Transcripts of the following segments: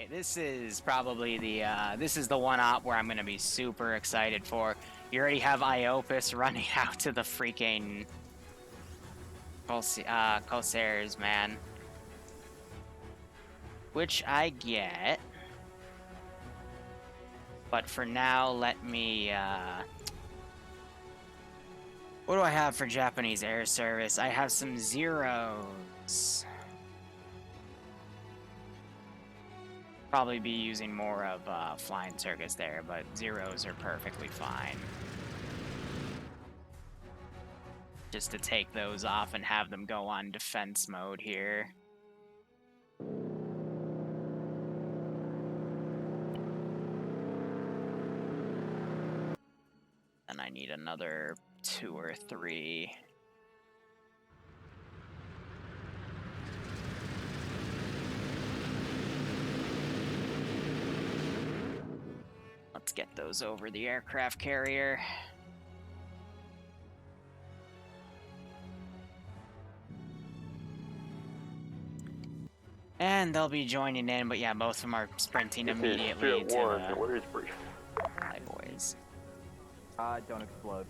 Alright, this is probably the, this is the one op where I'm gonna be super excited for. You already have Iopus running out to the freaking... Corsairs, man. Which I get. But for now, let me, what do I have for Japanese air service? I have some zeros. Probably be using more of flying circus there, but zeros are perfectly fine. Just to take those off and have them go on defense mode here. And I need another 2 or 3. Let's get those over the aircraft carrier. And they'll be joining in, but yeah, both of them are sprinting immediately to the... Where is brief? Hi, boys. Don't explode.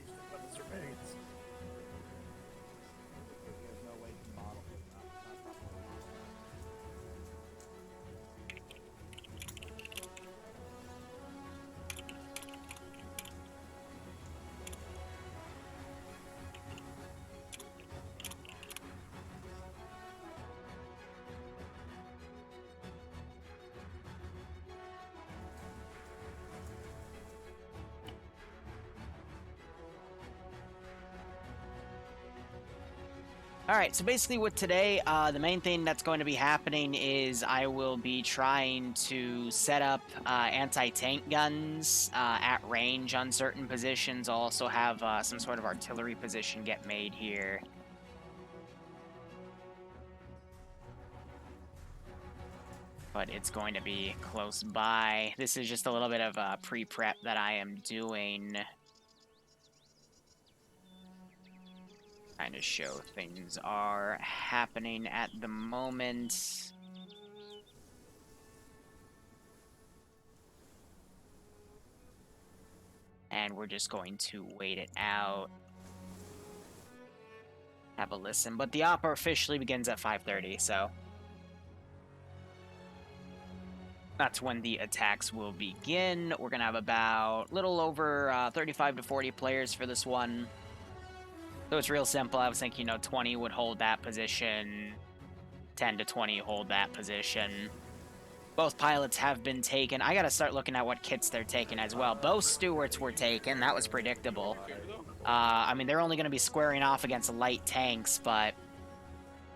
Alright, so basically with today, the main thing that's going to be happening is I will be trying to set up anti-tank guns at range on certain positions. I'll also have some sort of artillery position get made here. But it's going to be close by. This is just a little bit of pre-prep that I am doing. Trying to show things are happening at the moment. And we're just going to wait it out. Have a listen. But the opera officially begins at 5:30, so... that's when the attacks will begin. We're going to have about a little over 35 to 40 players for this one. So it's real simple. I was thinking, 20 would hold that position, 10 to 20 hold that position. Both pilots have been taken. I gotta start looking at what kits they're taking as well. Both Stewarts were taken. That was predictable. I mean, they're only gonna be squaring off against light tanks, but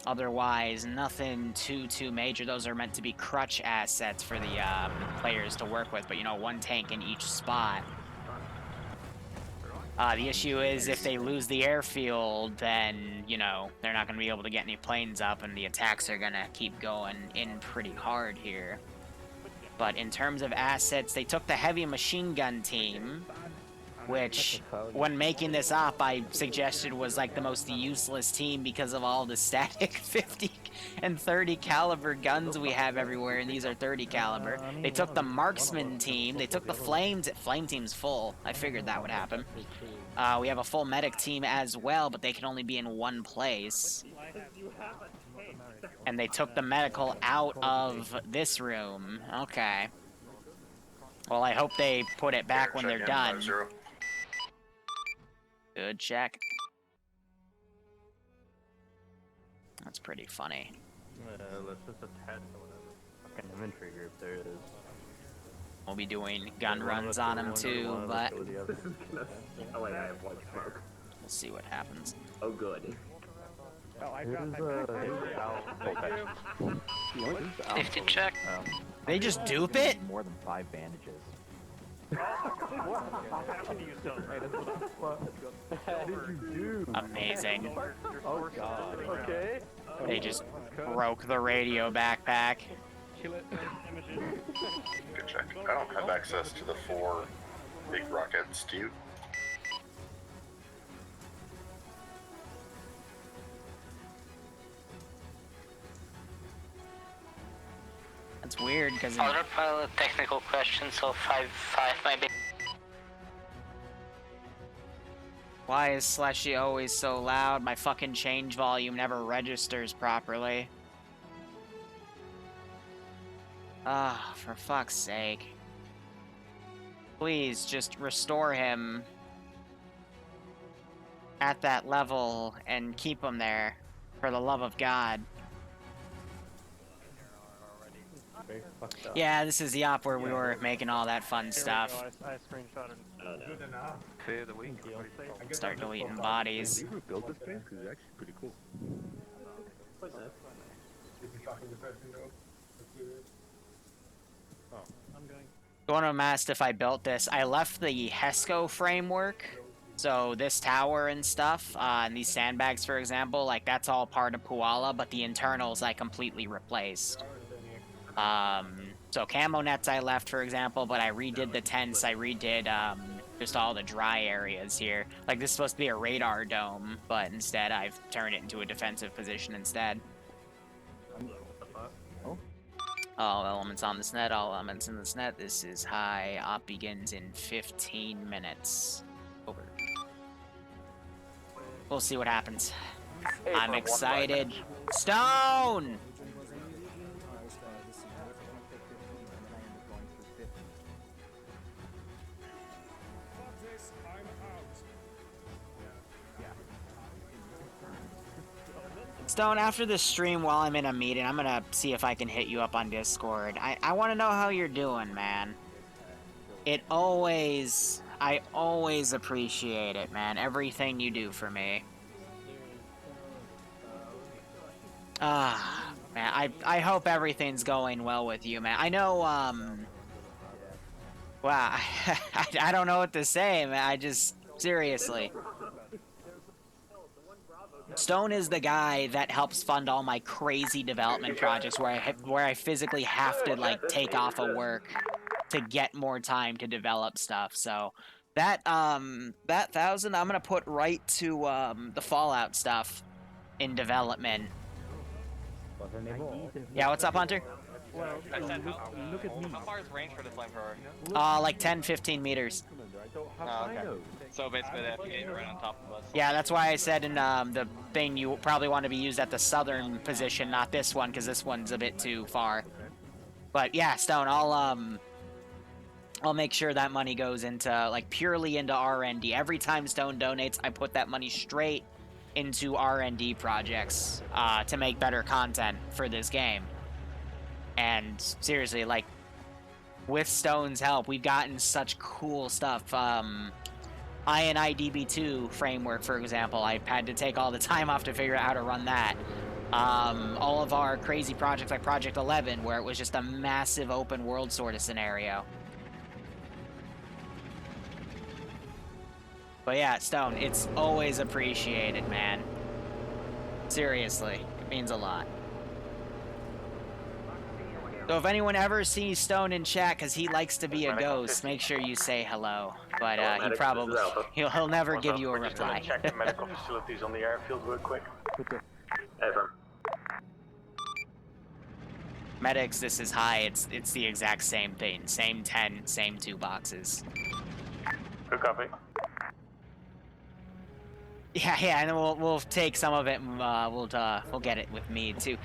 otherwise, nothing too major. Those are meant to be crutch assets for the players to work with, but, one tank in each spot. The issue is if they lose the airfield, then, they're not going to be able to get any planes up, and the attacks are going to keep going in pretty hard here. But in terms of assets, they took the heavy machine gun team, which, when making this op, I suggested was, like, the most useless team because of all the static 50 and 30 caliber guns we have everywhere, and these are 30 caliber. They took the marksman team, they took the flame team's full. I figured that would happen. We have a full medic team as well, but they can only be in one place. And they took the medical out of this room. Okay. Well, I hope they put it back when they're done. Good check. That's pretty funny. Let's just attach to whatever fucking infantry group there is. We'll be doing gun runs on them too, but Oh wait, I have one smoke. we'll see what happens. Oh good. Oh, I got my 50 check. They just dupe it? more than 5 bandages. What did you do? Amazing. Oh god. Okay. They just broke the radio backpack. Good check. I don't have access to the 4 big rockets, do you? That's It's weird because Autopilot technical question, so 5-5 maybe. why is Slushy always so loud? My fucking change volume never registers properly. Ah, for fuck's sake. Please, just restore him at that level and keep him there, for the love of God. Yeah, this is the op where we were making all that fun stuff. I screenshotted. Good enough. Say of the week. Start deleting bodies. Who built this place? Because it's actually pretty cool. What's that? Someone asked if I built this. I left the HESCO framework. So this tower and stuff, and these sandbags, for example, like that's all part of Puala, but the internals I completely replaced. So camo nets I left, for example, but I redid the tents. I redid just all the dry areas here. Like this is supposed to be a radar dome, but instead I've turned it into a defensive position instead. All elements on this net, all elements in this net. This is high. Op begins in 15 minutes. Over. We'll see what happens. I'm excited. Stone! Stone, after this stream while I'm in a meeting, I'm gonna see if I can hit you up on Discord. I want to know how you're doing, man. I always appreciate it, man. Everything you do for me. Man, I hope everything's going well with you, man. I know, wow, I don't know what to say, man. I just, seriously. Stone is the guy that helps fund all my crazy development projects where I physically have to like take off of work to get more time to develop stuff. So that 1,000 I'm gonna put right to the Fallout stuff in development. Yeah, what's up, Hunter? I said, Look at me. how far is range for this flamethrower? Like 10-15 meters. Oh, okay. So basically they have to get right on top of us. Yeah, that's why I said in the thing you probably want to be used at the southern position, not this one, because this one's a bit too far. But yeah, Stone, I'll make sure that money goes into, like, purely into R&D. Every time Stone donates, I put that money straight into R&D projects to make better content for this game. And seriously, like, with Stone's help, we've gotten such cool stuff. INI-DB2 framework, for example, I had to take all the time off to figure out how to run that. All of our crazy projects like Project 11, where it was just a massive open world sort of scenario. But yeah, Stone, it's always appreciated, man. Seriously, it means a lot. So if anyone ever sees Stone in chat, because he likes to be a ghost, make sure you say hello. But he probably, he'll never give you a reply. Check the medical facilities on the airfield real quick. Ever. Medics, this is high. It's the exact same thing. Same 10, same 2 boxes. Good copy. Yeah, and then we'll take some of it and we'll get it with me too.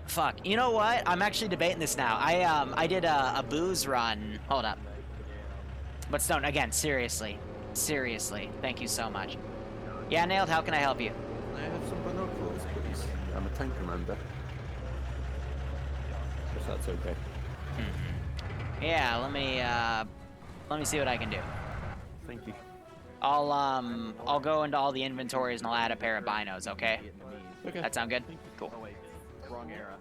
Fuck. You know what? I'm actually debating this now. I did a booze run. Hold up. But Stone, again, seriously, thank you so much. Yeah, Nailed. How can I help you? I have some binoculars, please. I'm a tank commander. If that's okay. Yeah, let me see what I can do. Thank you. I'll go into all the inventories and I'll add a pair of binos, okay? Okay. That sound good? Cool. Oh wait, wrong era.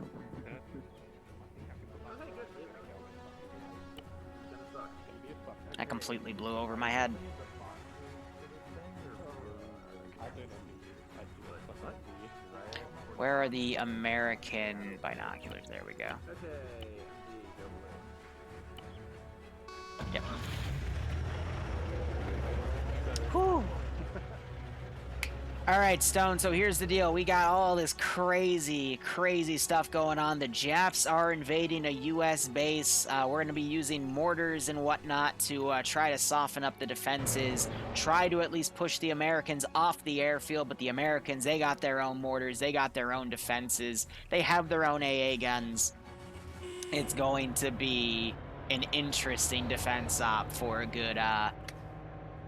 I completely blew over my head. Where are the American binoculars? There we go. Yep. Whew. All right, Stone, so here's the deal. We got all this crazy, crazy stuff going on. The Japs are invading a U.S. base. We're going to be using mortars and whatnot to try to soften up the defenses, try to at least push the Americans off the airfield, but the Americans, they got their own mortars, they got their own defenses, they have their own AA guns. It's going to be an interesting defense op for a good,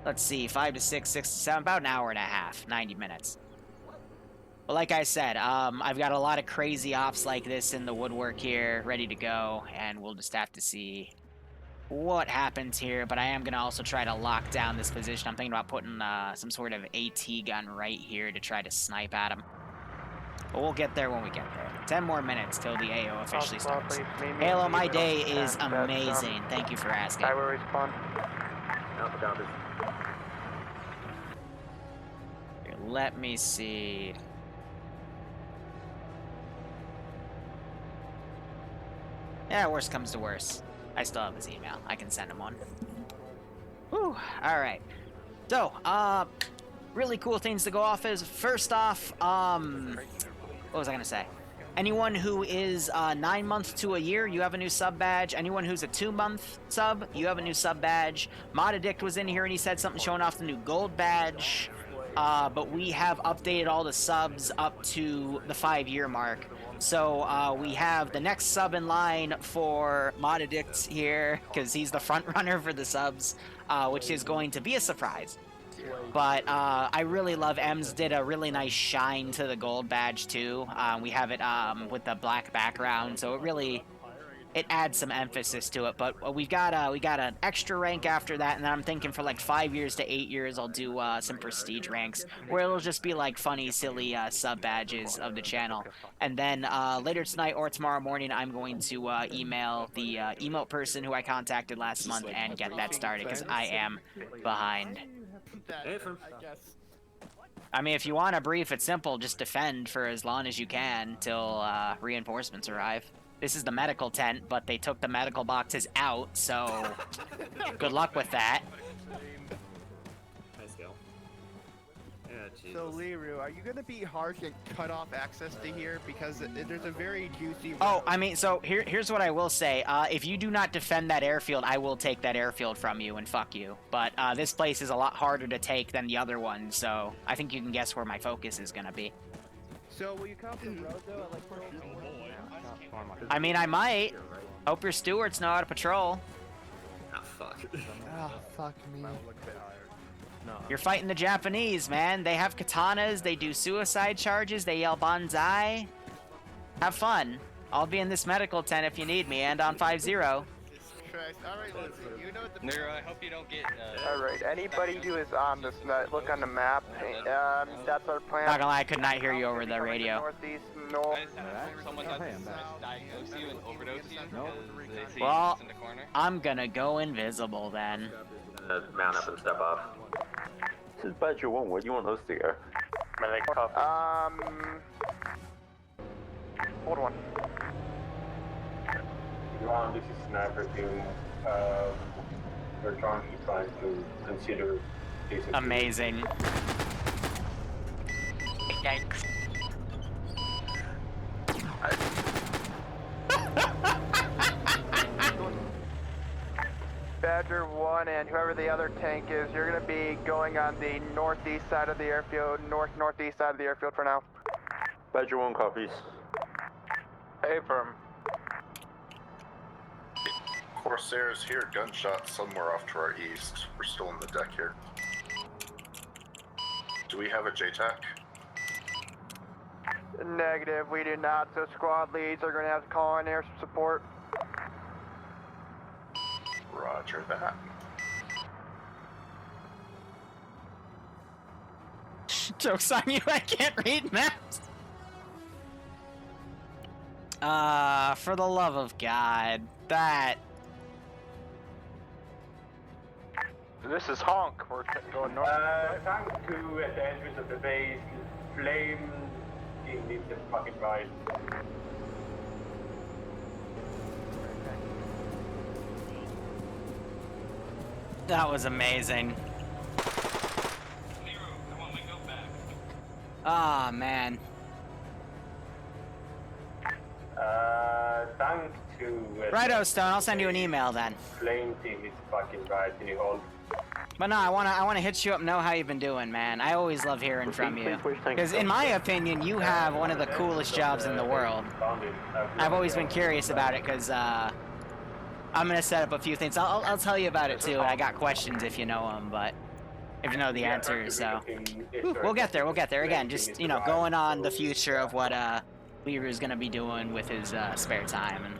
let's see, 5 to 6, 6 to 7, about an hour and a half, 90 minutes. But like I said, I've got a lot of crazy ops like this in the woodwork here, ready to go, and we'll just have to see what happens here. But I am going to also try to lock down this position. I'm thinking about putting some sort of AT gun right here to try to snipe at him. But we'll get there when we get there. 10 more minutes till the AO officially starts. Halo, my day is amazing. Thank you for asking. I will respond. Here, let me see. Yeah, worst comes to worst. I still have his email. I can send him one. Whew, alright. So, really cool things to go off is, first off, what was I gonna say? Anyone who is 9 months to a year, you have a new sub badge. Anyone who's a 2-month sub, you have a new sub badge. Mod Addict was in here and he said something showing off the new gold badge. But we have updated all the subs up to the 5-year mark. So we have the next sub in line for Mod Addict here, because he's the front runner for the subs, which is going to be a surprise. But I really love Ems did a really nice shine to the gold badge too. We have it with the black background, so it adds some emphasis to it. But we got an extra rank after that, and then I'm thinking for like 5 years to 8 years, I'll do some prestige ranks where it'll just be like funny, silly sub badges of the channel. And then later tonight or tomorrow morning, I'm going to email the emote person who I contacted last month and get that started because I am behind. I mean, if you want a brief, it's simple. Just defend for as long as you can till reinforcements arrive. This is the medical tent, but they took the medical boxes out, so good luck with that. So, Liru, are you going to be harsh and cut off access to here? Because there's a very juicy... Oh, I mean, so here's what I will say. If you do not defend that airfield, I will take that airfield from you and fuck you. But this place is a lot harder to take than the other one, so I think you can guess where my focus is going to be. So, will you come from the road, though? I mean, I might. Hope your stewards know how to patrol. Ah, fuck. Oh, fuck me. You're fighting the Japanese, man. They have katanas, they do suicide charges, they yell banzai. Have fun. I'll be in this medical tent if you need me, and on 5-0. Alright, listen, you know what the... Nero, I hope you don't get... Alright, anybody who is on this, look on the map. That's our plan. Not gonna lie, I could not hear you over the radio. Northeast, north. Someone doesn't diagnose you and overdose you because they see Well, you in the corner. I'm gonna go invisible then. Mount up and step off. This is Badger 1, where do you want us to go? Hold on. This is Sniper Team. We're currently trying to consider this. Amazing. Yikes. Badger 1 and whoever the other tank is, you're going to be going on the northeast side of the airfield, northeast side of the airfield for now. Badger 1 copies. Affirm. Corsairs here, gunshots somewhere off to our east. We're still on the deck here. Do we have a JTAC? Negative, we do not, so squad leads are going to have to call in air support. Roger that. Joke's on you, I can't read maps. For the love of God, that... This is Honk, we're going north. Tank 2 at the entrance of the base. Flame needs the fucking ride. That was amazing. Ah, man. Tank to... Righto, Stone. I'll send you an email then. Flame team is fucking right in the hole. But no, I wanna hit you up, know how you've been doing, man. I always love hearing from you. Because in my opinion, you have one of the coolest jobs in the world. I've always been curious about it, because I'm gonna set up a few things. I'll tell you about it too. I got questions if you know them, but if you know the answers, so we'll get there. We'll get there. Again, just going on the future of what Liru is gonna be doing with his spare time and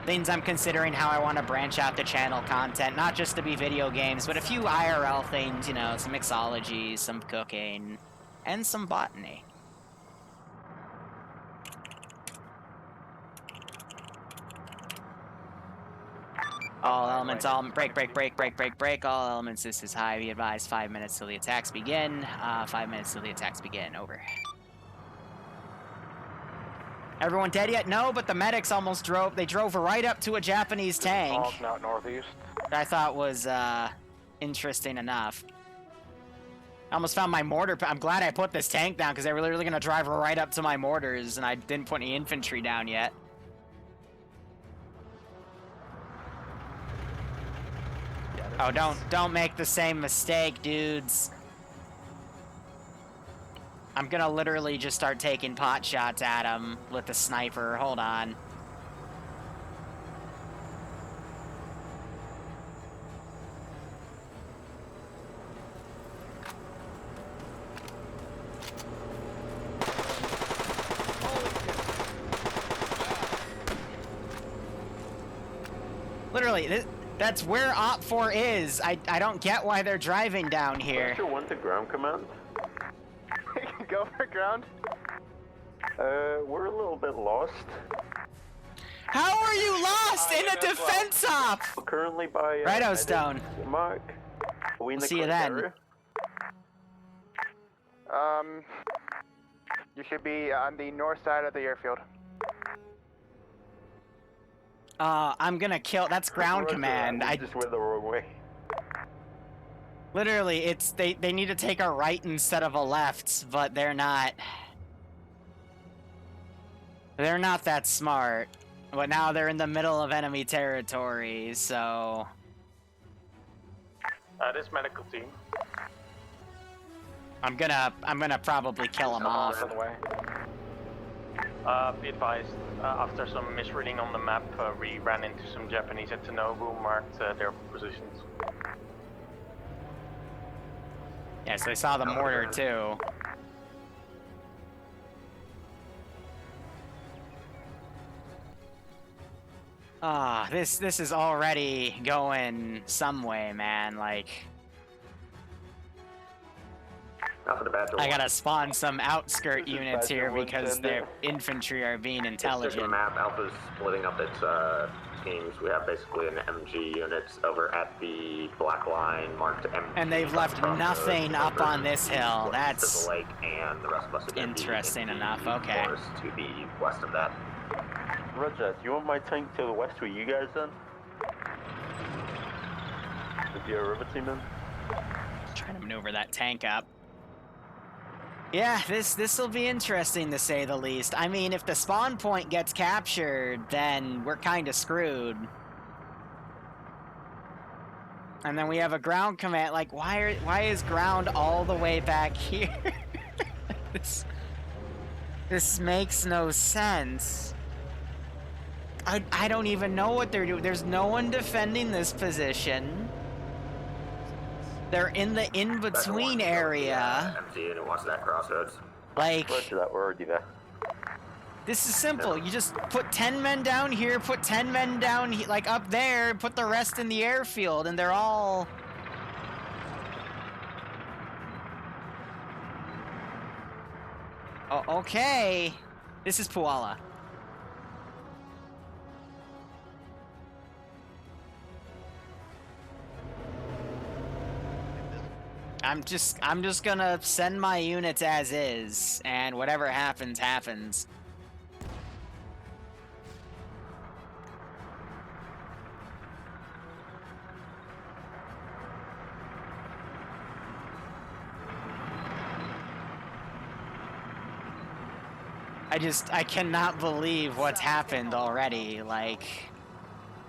things I'm considering how I want to branch out the channel content, not just to be video games, but a few IRL things, some mixology, some cooking, and some botany. All elements, break, all elements, this is high, be advised, 5 minutes till the attacks begin, 5 minutes till the attacks begin, over. Everyone dead yet? No, but the medics almost drove. They drove right up to a Japanese tank. Out northeast. I thought was interesting enough. I almost found my mortar. I'm glad I put this tank down because they were literally going to drive right up to my mortars, and I didn't put any infantry down yet. Oh, don't make the same mistake, dudes. I'm gonna literally just start taking pot shots at him with the sniper. Hold on. Literally, that's where Op 4 is. I don't get why they're driving down here. Don't you want the ground command? Go for ground. We're a little bit lost. How are you lost in a defense op? We're currently by Righto, Stone. Mark. Are we in the See you correct then. area? You should be on the north side of the airfield. I'm gonna kill. That's ground Roger, command. we just went the wrong way. Literally, it's they need to take a right instead of a left, but they're not. They're not that smart. But now they're in the middle of enemy territory, so. This medical team. I'm gonna probably kill them off. Be advised, after some misreading on the map, we ran into some Japanese at Tanobu who marked their positions. Yes, they saw the mortar too. Ah, this is already going some way, man. Like, I gotta spawn some outskirt units here because their infantry are being intelligent. Map Alpha's splitting up its teams. We have basically an MG unit over at the black line marked MG. And they've left nothing up on this hill. That's the lake, and the rest of us are interesting enough. Okay. To the west of that. Roger. Do you want my tank to the west with you guys then? With your river team in? Trying to maneuver that tank up. Yeah, this will be interesting to say the least. I mean, if the spawn point gets captured, then we're kind of screwed. And then we have a ground command. Like, why is ground all the way back here? This makes no sense. I don't even know what they're doing. There's no one defending this position. They're in the in-between area. MG unit watch that crossroads. Like, Roger that, we're already there. This is simple. You just put 10 men down here, put 10 men down, like, up there, put the rest in the airfield, and they're all... Oh, okay. This is Puala. I'm just gonna send my units as is, and whatever happens, happens. I cannot believe what's happened already, like,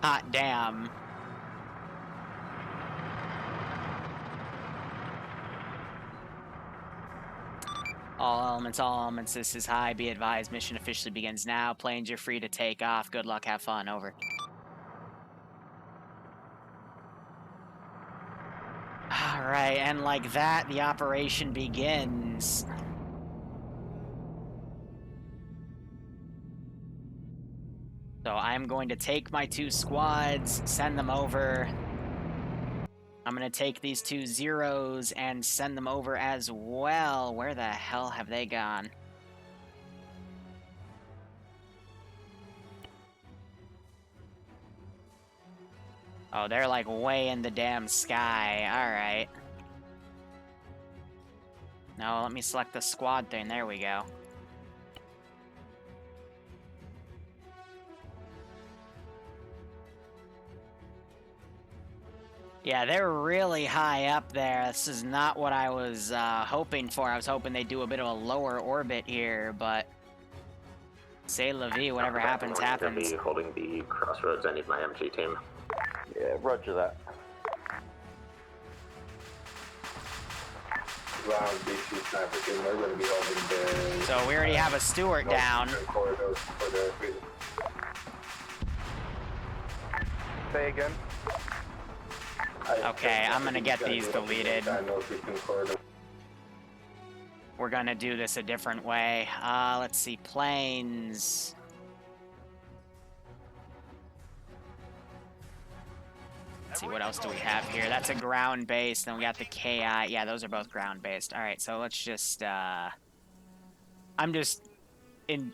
hot damn. All elements, this is high, be advised, mission officially begins now. Planes, you're free to take off. Good luck, have fun, over. Alright, and like that, the operation begins. So I'm going to take my 2 squads, send them over. I'm going to take these 2 zeros and send them over as well. Where the hell have they gone? Oh, they're like way in the damn sky. Alright. No, let me select the squad thing. There we go. Yeah, they're really high up there. This is not what I was hoping for. I was hoping they'd do a bit of a lower orbit here, but... C'est la vie, whatever happens, happens. Going to be holding the crossroads. I need my MG team. Yeah, roger that. Ground B2 sniper team, we're going to be holding the... So we already have a Stewart down. Corridors for the freedom. Say again. Okay, I'm gonna get these deleted. We're gonna do this a different way. Let's see, planes. Let's see, what else do we have here? That's a ground-based, then we got the KI. Yeah, those are both ground-based. Alright, so let's just, I'm just in...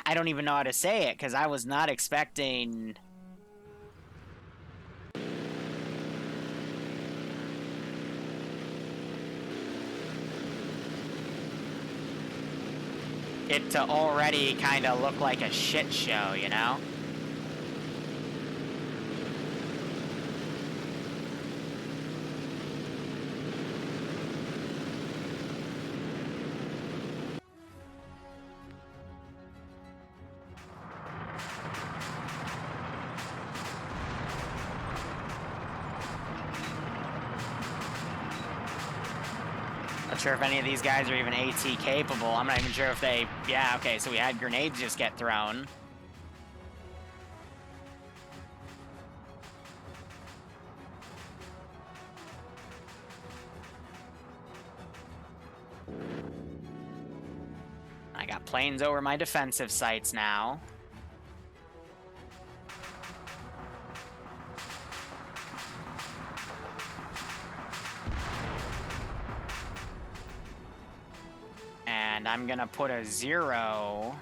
I don't even know how to say it, because I was not expecting... it to already kind of look like a shit show, you know? Not sure if any of these guys are even AT capable. I'm not even sure if they... Yeah, okay, so we had grenades just get thrown. I got planes over my defensive sites now. And I'm gonna put a 0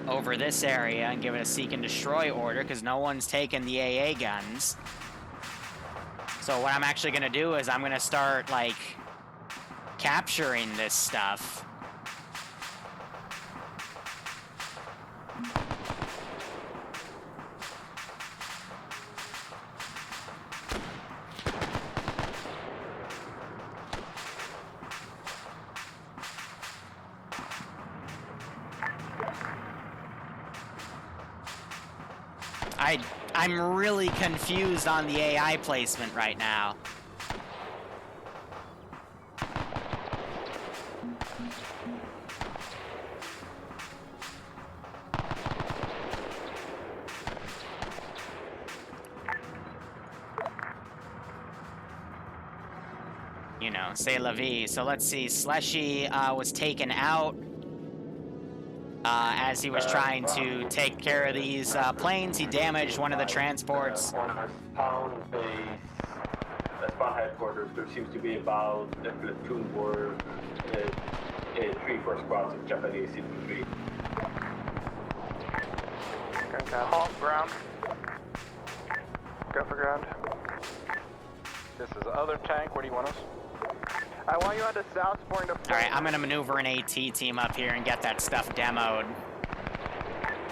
over this area and give it a seek and destroy order because no one's taken the AA guns. So what I'm actually gonna do is I'm gonna start like capturing this stuff. I'm really confused on the AI placement right now. You know, c'est la vie. So let's see, Slushy was taken out as he was trying to take care of these planes. He damaged one of the transports. On spawn headquarters, there seems to be about a platoon or 3-4 squads of Japanese infantry. Halt ground. Go for ground. This is other tank. Where do you want us? I want you on the south supporting the... Alright, I'm gonna maneuver an AT team up here and get that stuff demoed.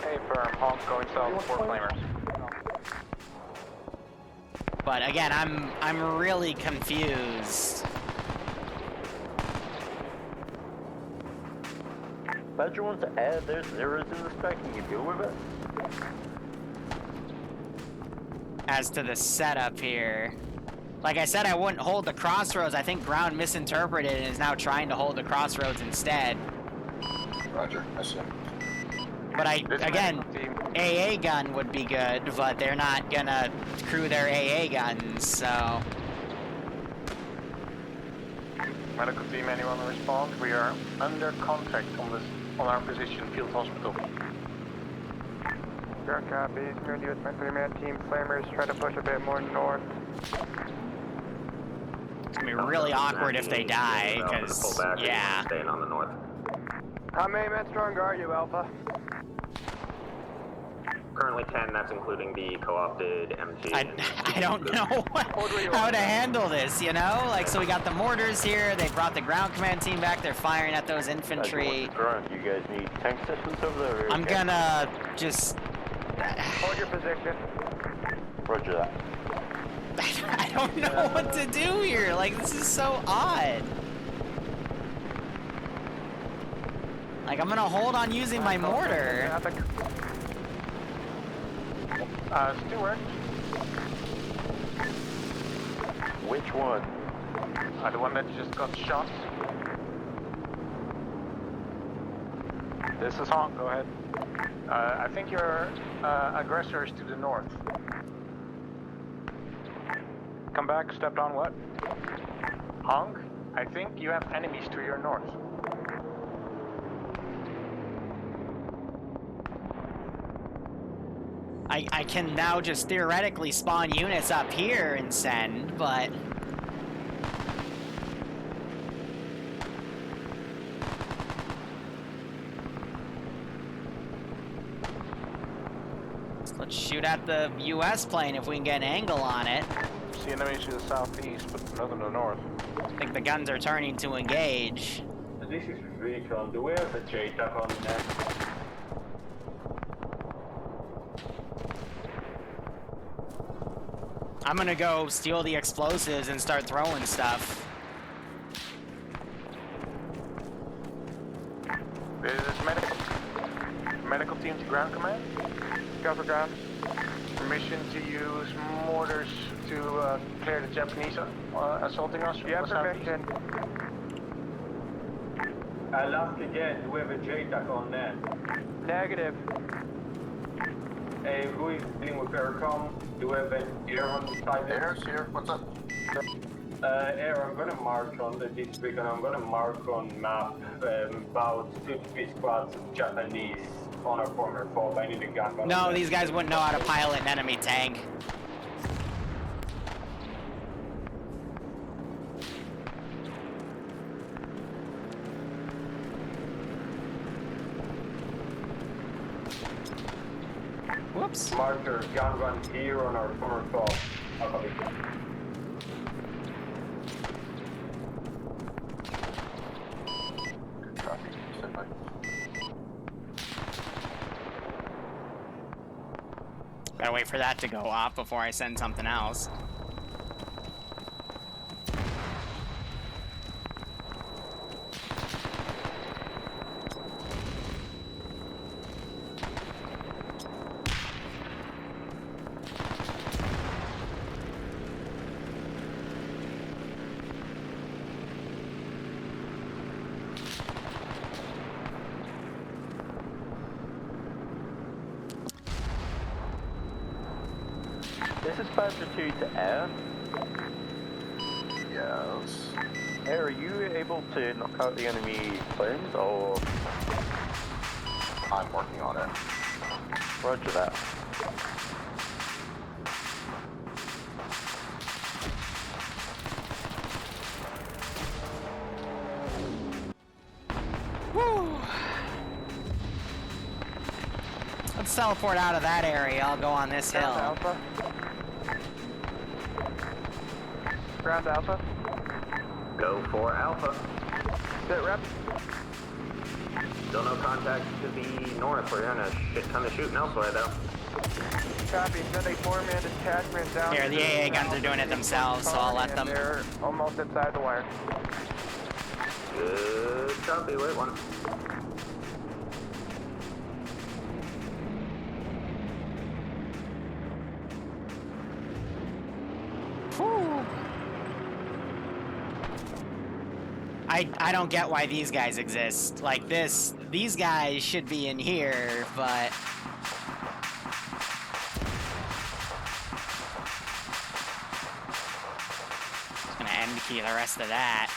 Hey, firm. Halt going south. 4 flamers. But again, I'm really confused. Badger wants to add there's zeros in the spec, can you deal with it? As to the setup here, like I said, I wouldn't hold the crossroads. I think Ground misinterpreted and is now trying to hold the crossroads instead. Roger, I see. But again, AA gun would be good, but they're not gonna crew their AA guns, so... Medical team, anyone respond? We are under contact on our position, Field Hospital. Ground copies. We're gonna do with my 3-man team. Flamers try to push a bit more north. It's gonna be really awkward if they die, because, yeah. Staying on the north. How many men strong are you, Alpha? Currently 10, that's including the co-opted MG. I don't know how to handle this, you know? Like, so we got the mortars here, they brought the ground command team back, they're firing at those infantry. You guys need tank systems over there? I'm gonna just... Hold your position. Roger that. I don't know what to do here, like, this is so odd. Like, I'm gonna hold on using my mortar. Stewart. Which one? The one that just got shot. This is Honk, go ahead. I think your aggressor is to the north. Come back, stepped on what? Honk, I think you have enemies to your north. I can now just theoretically spawn units up here and send, but... Let's shoot at the US plane if we can get an angle on it. See enemies to the southeast, but nothing to the north. I think the guns are turning to engage. This is Recon. Do we have a JTAC on that? I'm gonna go steal the explosives and start throwing stuff. This is medical team to ground command. Go for ground. Permission to use mortars to clear the Japanese assaulting us. You have permission. I'll ask again, do we have a JTAC on that? Negative. Hey, who is dealing with aircom? Do we have an air on the side? Air's here, what's up? Air, I'm gonna mark on the district and I'm gonna mark on map about 2 to 3 squads of Japanese on our former fob. I need a gun. No, these guys wouldn't know how to pilot an enemy tank. Whoops. Marker, gun run here on our former fob. I'll copy. Copy, stand by. Gotta wait for that to go off before I send something else. This is Badger 2 to Air. Yes. Air, are you able to knock out the enemy planes, or...? I'm working on it. Roger that. Woo! Let's teleport out of that area. I'll go on this hill. Alpha. Ground Alpha. Go for Alpha. Sit rep. Still no contact to the north. We're hearing a shit ton of shooting elsewhere, though. Copy. Send a 4-man detachment down. Here, the AA guns are doing it themselves, so I'll let them. They're almost inside the wire. Good copy. Wait one. I don't get why these guys exist. Like these guys should be in here, but just gonna end key the rest of that.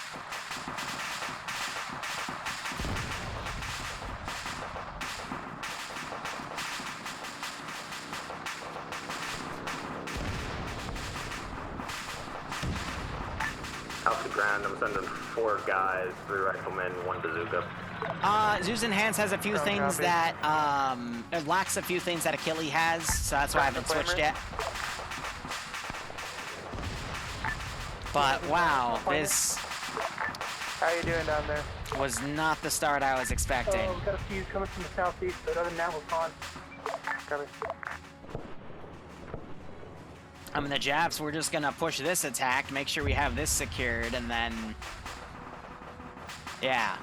Out to ground, I'm sending 4 guys, 3 riflemen, 1 bazooka. Zeus Enhanced has a few things that, it lacks a few things that Achilles has, so that's why I haven't switched yet. But wow, this How you doing down there? was not the start I was expecting. We've got a few coming from the southeast, but other than that, we're fine. Copy. I mean, the Japs, we're just gonna push this attack, make sure we have this secured, and then... yeah.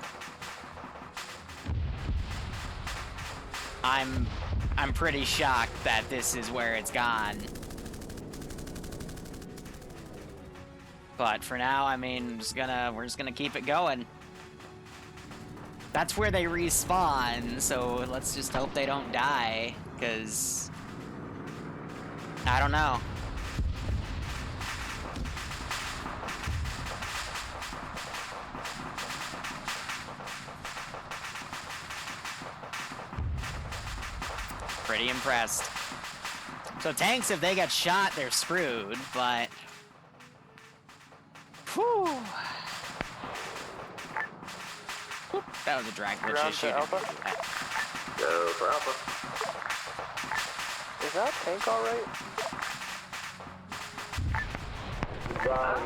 I'm pretty shocked that this is where it's gone. But for now, I mean, we're just gonna keep it going. That's where they respawn, so let's just hope they don't die, because... I don't know. Pretty impressed. So tanks, if they get shot, they're screwed, but... whew. Whoop, that was a drag glitch issue. Go for Alpha. Is that tank alright? Ground,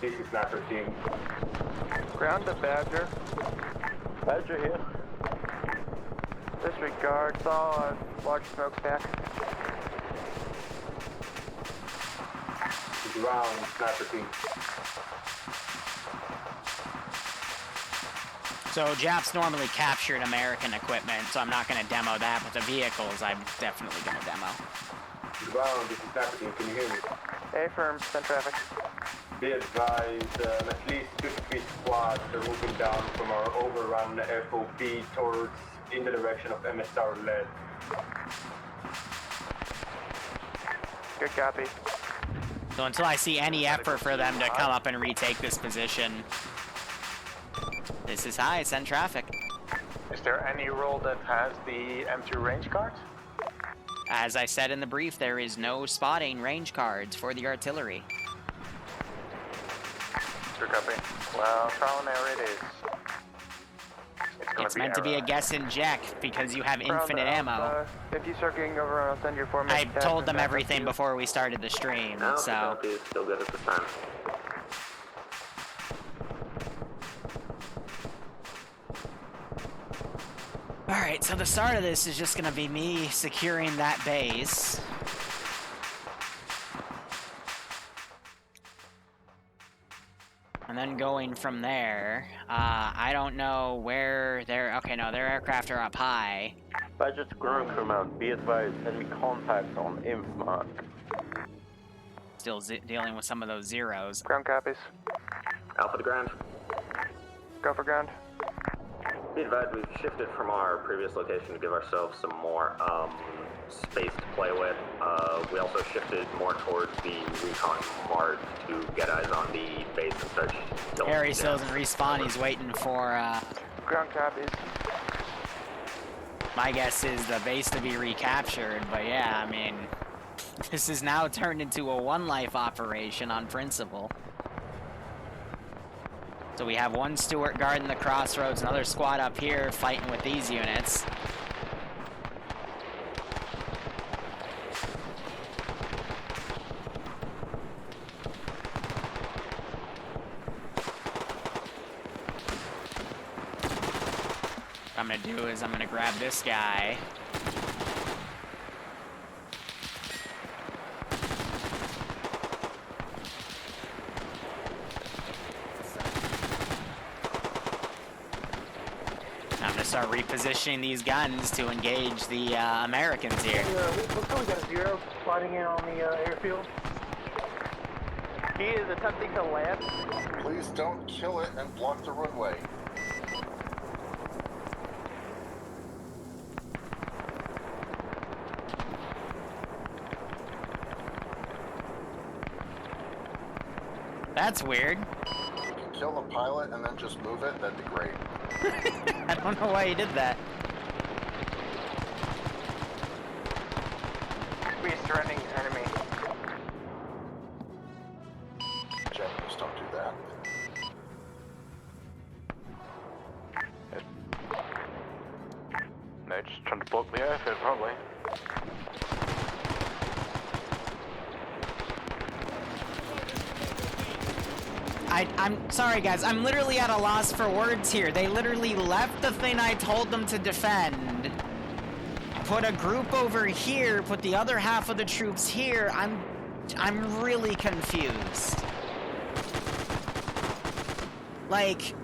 this is Sniper team. Ground the Badger. Badger here. Disregard, saw a large smokestack. Ground, Sniper team. So Japs normally captured American equipment, so I'm not going to demo that, but the vehicles I'm definitely going to demo. Ground, this is Sniper team, can you hear me? A-firm, send traffic. Be advised, at least 2 to 3 squads are moving down from our overrun FOB towards in the direction of MSR lead. Good copy. So until I see any effort for them to come up and retake this position, this is high, send traffic. Is there any role that has the M2 range card? As I said in the brief, there is no spotting range cards for the artillery. Good copy. Well, trial and error it is. It's meant to be a guess and check because you have infinite ammo. If you start getting over, I'll send your formation. I told them everything before we started the stream, so... Still good at this time. Alright, so the start of this is just gonna be me securing that base. And then going from there, I don't know where their... okay, no, their aircraft are up high. Badger to ground command, be advised, enemy contact on inf mark. Still dealing with some of those zeros. Ground copies. Alpha to ground. Go for ground. Be advised, we've shifted from our previous location to give ourselves some more space to play with. We also shifted more towards the recon mart to get eyes on the base and start killing Harry them. still doesn't respawn, he's waiting for, Ground copies. my guess is the base to be recaptured, but yeah, I mean, this is now turned into a one-life operation on principle. So we have one Stuart guarding the crossroads, another squad up here fighting with these units. What I'm gonna do is I'm gonna grab this guy. I'm gonna start repositioning these guns to engage the Americans here. Looks like we got a 0 sliding in on the airfield. He is attempting to land. Please don't kill it and block the runway. That's weird. If you can kill the pilot and then just move it, that'd be great. I don't know why he did that. We surrounding enemy. Japanese don't do that. No, just trying to block the airfield, probably. I'm sorry, guys. I'm literally at a loss for words here. They literally left the thing I told them to defend, put a group over here, put the other half of the troops here. I'm really confused. Like,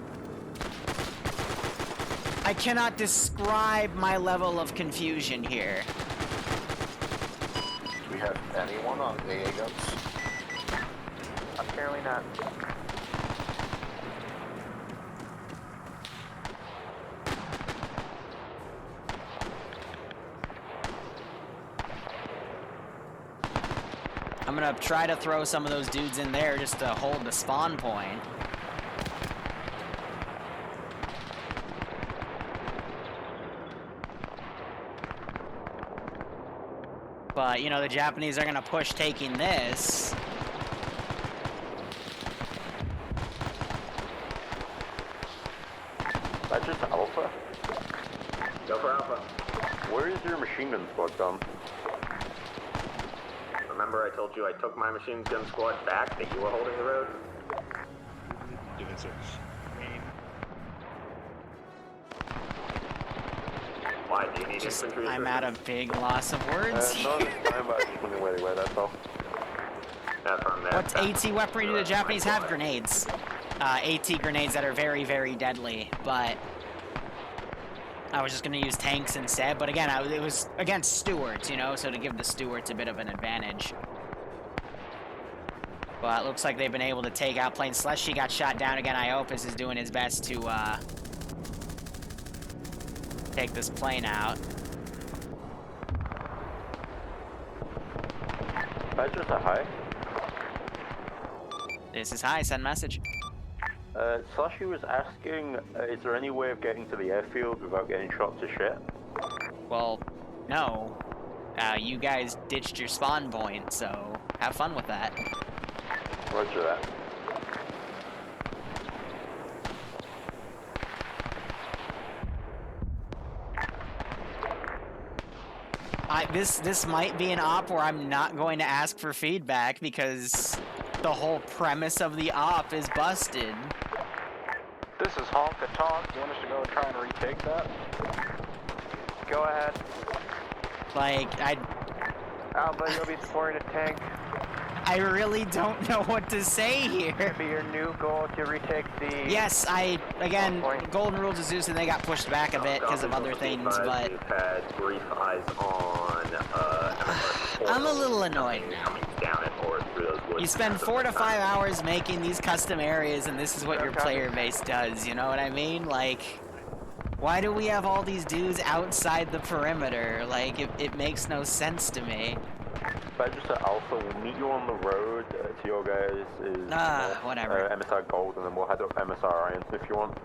I cannot describe my level of confusion here. Do we have anyone on AA guns? Apparently not. I'm gonna try to throw some of those dudes in there just to hold the spawn point. But, you know, the Japanese are gonna push taking this. That's just Alpha? Go for Alpha. Where is your machine gun squad gone? Remember I told you I took my machine gun squad back, that you were holding the road? Doing so. Why, do you need infantry? I'm at a big loss of words. No, this time, but I just wondering where they were, that's all. From there. What AT weaponry do the Japanese have? Grenades. AT grenades that are very, very deadly, but I was just going to use tanks instead. But again, it was against Stewards, you know, so to give the Stewards a bit of an advantage. But it looks like they've been able to take out planes. Slushy got shot down again. Iopus is doing his best to take this plane out. That's just a high. This is high. Send message. Slushy was asking, is there any way of getting to the airfield without getting shot to shit? Well, no. You guys ditched your spawn point, so have fun with that. Roger that. This might be an op where I'm not going to ask for feedback because the whole premise of the op is busted. This is Honka Tonk. You want us to go try and retake that? Go ahead. Like, Alpha, you'll be supporting a tank. I really don't know what to say here. It'll be your new goal to retake the... Yes, again, golden rules of Zeus, and they got pushed back a bit because of other things, but... We've had brief eyes on, I'm a little annoyed now. Coming down it or through those woods. You spend 4 to 5 hours making these custom areas, and this is what your player base does, you know what I mean? Like, why do we have all these dudes outside the perimeter? Like, it makes no sense to me. Badger Alpha, we'll meet you on the road to your guys is whatever. MSR Gold, and then we'll head up MSR Iron if you want.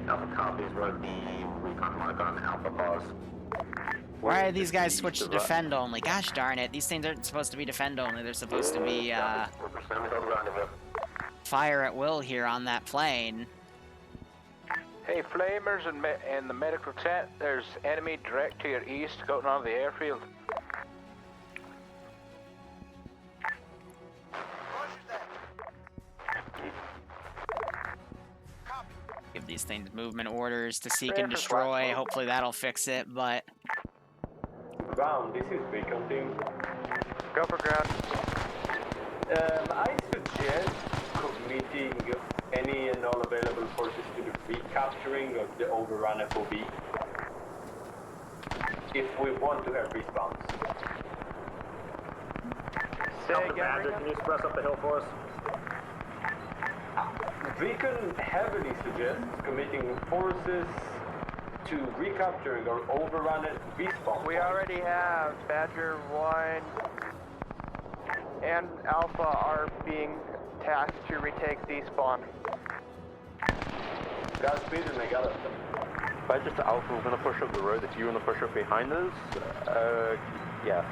Alpha copies, wrote the recon mark on Alpha pause. Why are these guys switched to defend only? Gosh darn it, these things aren't supposed to be defend only, they're supposed to be fire at will here on that plane. Hey, Flamers in the medical tent, there's enemy direct to your east going on the airfield. Give these things movement orders to seek and destroy. Hopefully that'll fix it, but... Ground, this is Beacon Team. Go for ground. I suggest committing any and all available forces to the recapturing of the overrun FOB. If we want to have respawns. Alpha Badger, can you express up the hill for us? Beacon heavily suggests committing forces to recapturing or overrun it respawn. We already have Badger 1 and Alpha are being tasked to retake the spawn. Godspeed and they got it. Badger to Alpha, we're going to push up the road. If you want to push up behind us, yeah.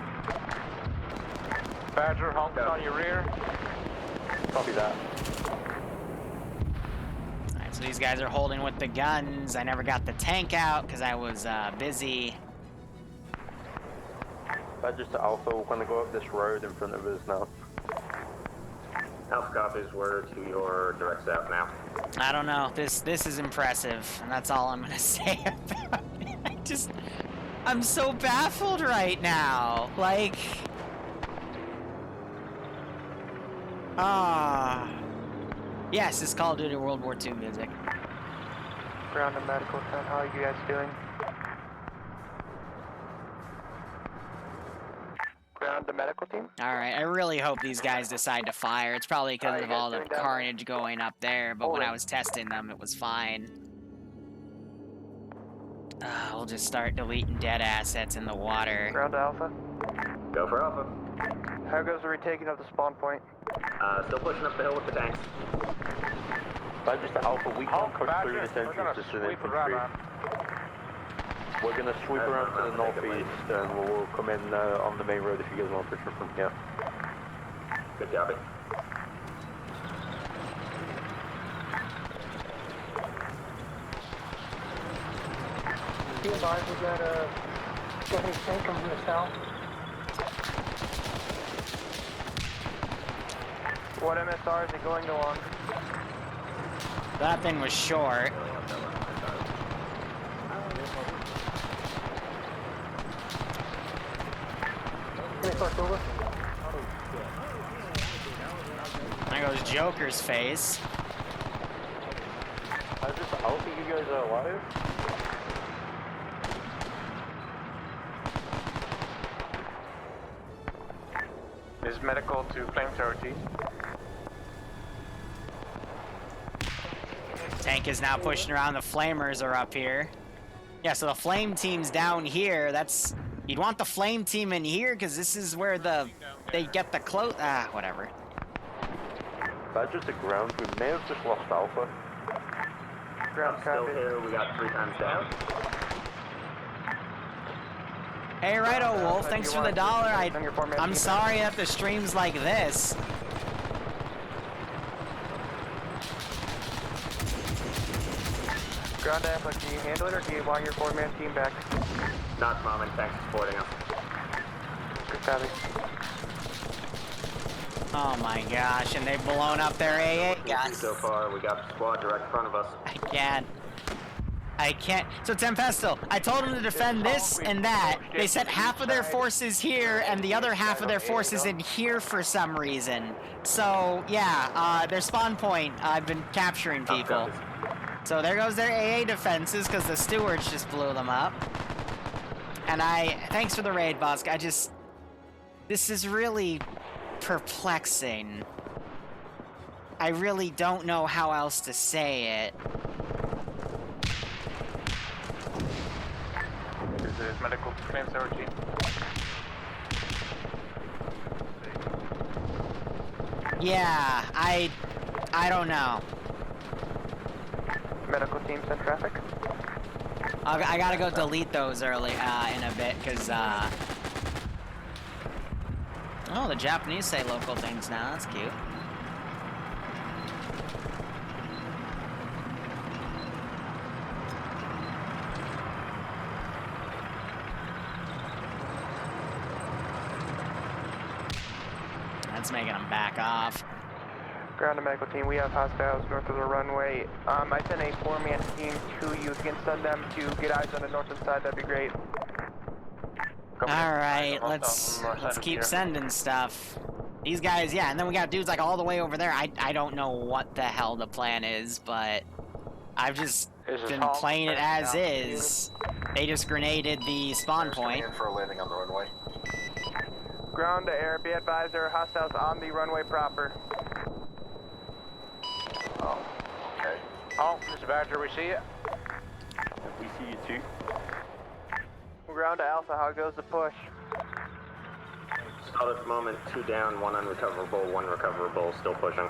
Badger, honks on your rear. Copy that. Alright, so these guys are holding with the guns. I never got the tank out because I was busy. Badger to Alpha, we're going to go up this road in front of us now. Alpha copies, we're to your direct south now. I don't know. This is impressive, and that's all I'm gonna say about it. I'm so baffled right now. Like, yes, it's Call of Duty World War II music. Ground and medical tent, how are you guys doing? Ground the medical team. Alright, I really hope these guys decide to fire. It's probably because of all the carnage going up there, but when I was testing them, it was fine. We'll just start deleting dead assets in the water. Ground to Alpha. Go for Alpha. How goes the retaking of the spawn point? Still pushing up the hill with the tanks. Badger to Alpha, we can't push through this entrance just with infantry. We're going to sweep around to the northeast and we'll come in on the main road if you guys want to push from here. Good job. Be advised, we've got a Japanese tank coming from the south. What MSR is it going along? That thing was short. There goes Joker's face. I just Alpha, you guys are alive? This is medical to flamethrower team. Tank is now pushing around. The flamers are up here. Yeah, so the flame team's down here. That's... You'd want the flame team in here, because this is where they get the close... whatever. Badger to ground. We may have just lost Alpha. Ground still here. We got 3 times down. Hey, righto, Wolf. Thanks for the $1. I'm sorry that the stream's like this. Ground Alpha, can you handle it or do you want your 4-man team back? Not at the moment. Thanks for supporting us. Good copy. Oh my gosh, and they've blown up their AA guns. So far, we got the squad direct in front of us. I can't. So Tempesto, I told them to defend this and that. They sent half of their forces here and the other half of their forces in here for some reason. So yeah, their spawn point, I've been capturing people. So there goes their AA defenses because the stewards just blew them up. And thanks for the raid, boss. This is really perplexing. I really don't know how else to say it. This is medical to flamethrower team. Yeah, I don't know. Medical teams in traffic. I gotta go delete those early in a bit, because oh, the Japanese say local things now. That's cute. That's making them back off. Ground and medical team, we have hostiles north of the runway. I sent a 4-man team to you. If you can send them to get eyes on the northern side, that'd be great. Alright, let's keep sending stuff. These guys, yeah, and then we got dudes like all the way over there. I don't know what the hell the plan is, but I've just been playing it as is. They just grenaded the spawn point. In for a landing on the runway. Ground to air, be advised there are hostiles on the runway proper. Oh, okay. Oh, Mr. Badger, we see it. We see you too. Ground to Alpha, how goes the push? Solid at the moment, 2 down, 1 unrecoverable, 1 recoverable, still pushing.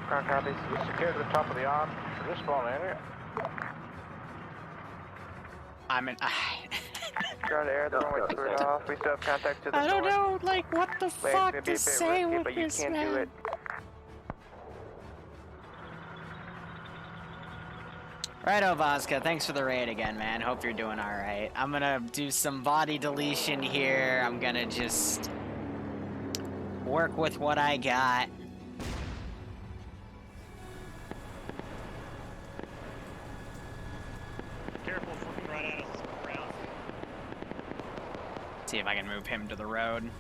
Ground copies. Secure to the top of the arm. This spawn area. I'm in. Ground to air, the runway cleared off. We still have contact to the I don't north. know, like, what the fuck to say with but you this, can't do man. it. Righto, Voska, thanks for the raid again, man. Hope you're doing alright. I'm gonna do some body deletion here. I'm gonna just work with what I got. Careful, it's looking right at us. Around. See if I can move him to the road.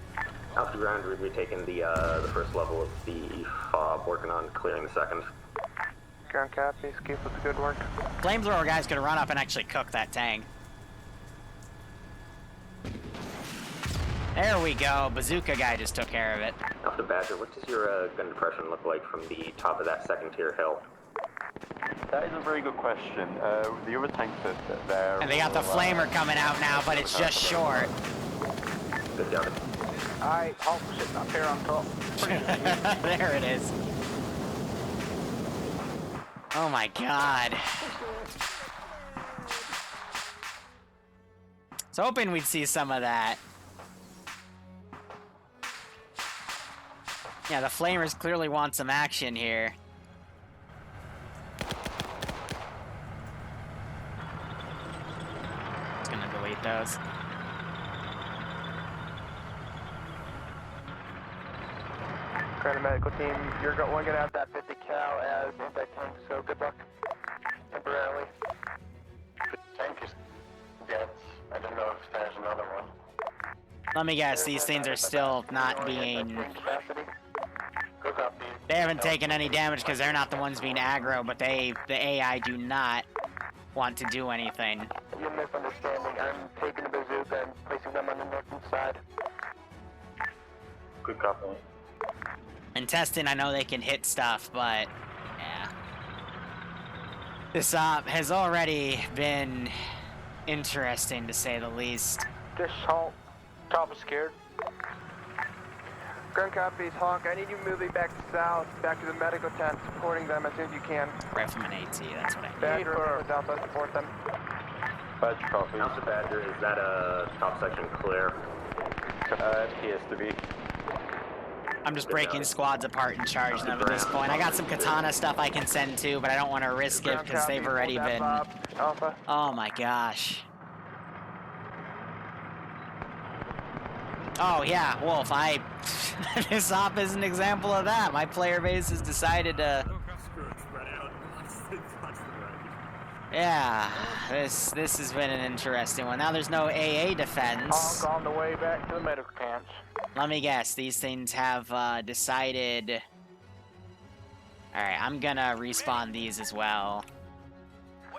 Alpha ground, we've taken the first level of the fob, working on clearing the second. Ground copies, keep up the good work. Flamethrower guys could run up and actually cook that tank. There we go. Bazooka guy just took care of it. Alpha Badger, what does your gun depression look like from the top of that second tier hill? That is a very good question. The other tanks that there. And they got the flamer coming out now, but it's just short. Good job. Alright, Hulk sitting up here on top. There it is. Oh my god. I was hoping we'd see some of that. Yeah, the flamers clearly want some action here. Just gonna delete those. Ground medical team, you're gonna have that 50 cal as impact tank, so good luck. Temporarily. Tank is dead. I don't know if there's another one. Let me guess, these things are still not being... Good copy. They haven't taken any damage because they're not the ones being aggro, but the AI do not want to do anything. You're misunderstanding. I'm taking the bazooka and placing them on the northern side. Good copy. And testing, I know they can hit stuff, but yeah. This op has already been interesting, to say the least. Just Hulk. Top is scared. Ground copies, Hawk. I need you moving back south, back to the medical tent, supporting them as soon as you can. Rifleman AT, that's what I need. Badger with Alpha, support them. Badger copy. Alpha Badger, is that top section clear? Appears to be. I'm just breaking squads apart and charging them at this point. I got some katana stuff I can send too, but I don't want to risk it because they've already been... Alpha. Oh my gosh. Oh yeah, Wolf, this op is an example of that. My player base has decided to... Yeah, this has been an interesting one. Now there's no AA defense. Honk on the way back to the medical camps. Let me guess, these things have decided... Alright, I'm gonna respawn these as well.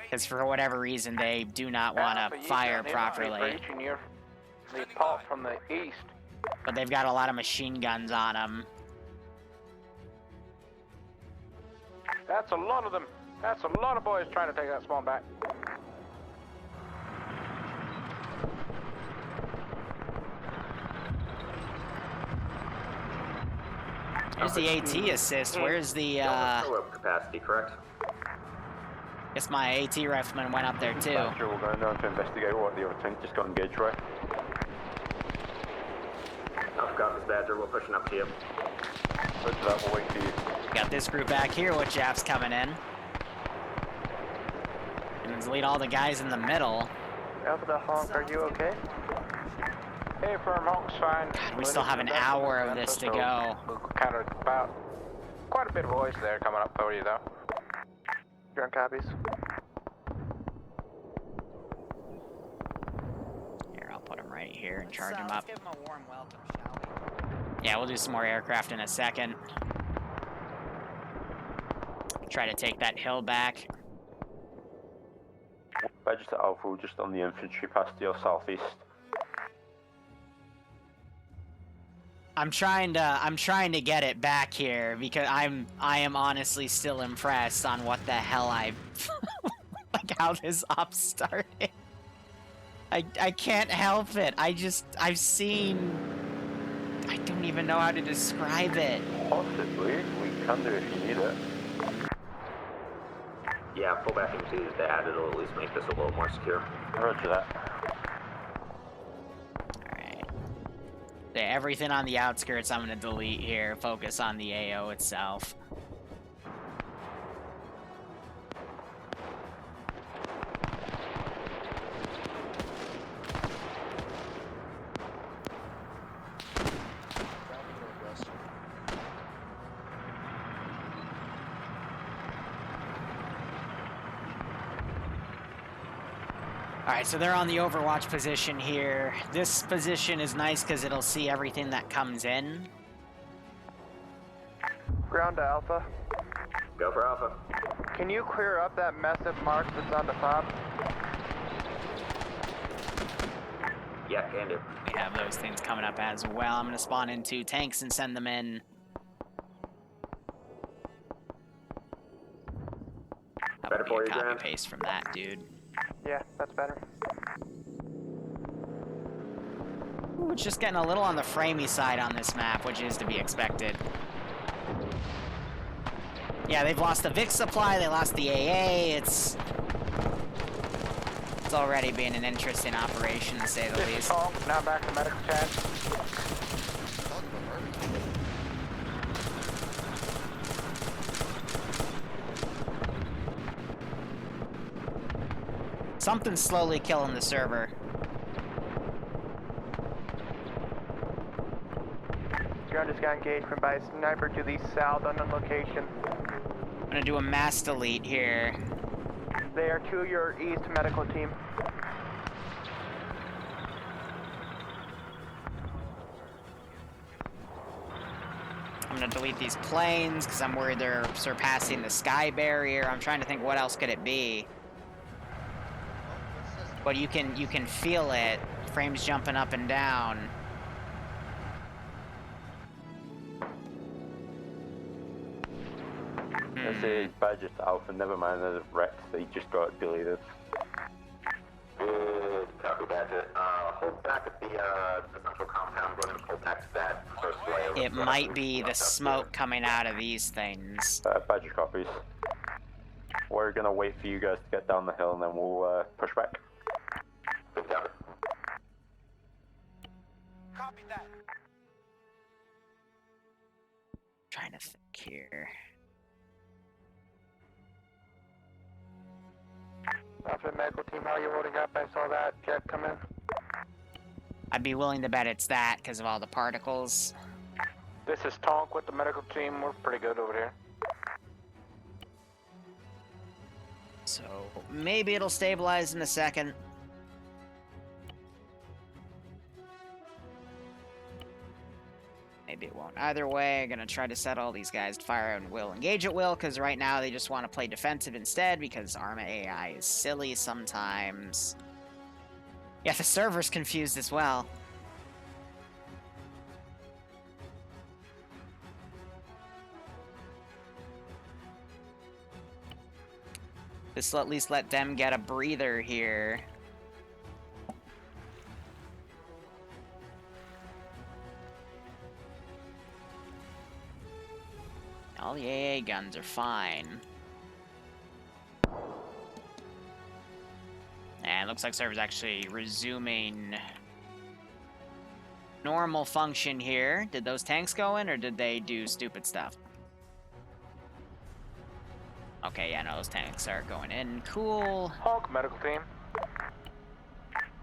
Because for whatever reason, they do not want to fire properly. The pulp from the east. But they've got a lot of machine guns on them. That's a lot of them. That's a lot of boys trying to take that spawn back. Here's the AT assist. Where's the, capacity, correct? Guess my AT rifleman went up there too. Badger, we're going down to investigate what the other tank just got engaged, right? Alpha copies, Badger, we're pushing up to you. Roger that, we'll wait for you. Got this group back here with Japs coming in. And delete all the guys in the middle. Alpha the Honk, are you okay? Hey, firm Honk's fine. God, we still have an hour of this to go. We'll counter about quite a bit of voice there coming up for you though. Ground copies. Here, I'll put him right here and charge him up. Let's give him a warm welcome, shall we? Yeah, we'll do some more aircraft in a second. Try to take that hill back. Badger to Alpha, just on the infantry past your southeast. I'm trying to get it back here because I am honestly still impressed on what the hell like how this op started. I can't help it. I've seen. I don't even know how to describe it. Possibly, we can do if you need it. Yeah, pull back into his dad. It'll at least make this a little more secure. Roger that. Alright. Yeah, everything on the outskirts I'm gonna delete here. Focus on the AO itself. Alright, so they're on the Overwatch position here. This position is nice because it'll see everything that comes in. Ground to Alpha. Go for Alpha. Can you clear up that massive mark that's on the fob? Yeah, can do. We have those things coming up as well. I'm going to spawn in 2 tanks and send them in. That Better would for be you, a Grant? copy-paste from that, dude. Yeah, that's better. Ooh, it's just getting a little on the framey side on this map, which is to be expected. Yeah, they've lost the Vic supply, they lost the AA, it's already been an interesting operation, to say the least. Now back to medical chat. Something's slowly killing the server. Ground just got engaged from by a sniper to the south, unknown location. I'm gonna do a mass delete here. They are to your east, medical team. I'm gonna delete these planes because I'm worried they're surpassing the sky barrier. I'm trying to think what else could it be. But you can feel it. Frames jumping up and down. I say badges to Alpha, never mind the Rex, they just got deleted. Good copy, Badger. Hold back at the central compound. Go ahead and pull back to that first layer. It might be the smoke coming out of these things. Badger copies. We're gonna wait for you guys to get down the hill and then we'll push back. Good copy. Copy that. Trying to think here. Alpha medical team, how are you loading up? I saw that jet come in. I'd be willing to bet it's that because of all the particles. This is Tonk with the medical team. We're pretty good over here. So maybe it'll stabilize in a second. Maybe it won't. Either way, I'm gonna try to set all these guys to fire and will engage at will, because right now they just want to play defensive instead, because Arma AI is silly sometimes. Yeah, the server's confused as well. This will at least let them get a breather here. All the AA guns are fine. And it looks like server's actually resuming normal function here. Did those tanks go in, or did they do stupid stuff? Okay, yeah, no, those tanks are going in. Cool. Honk, medical team.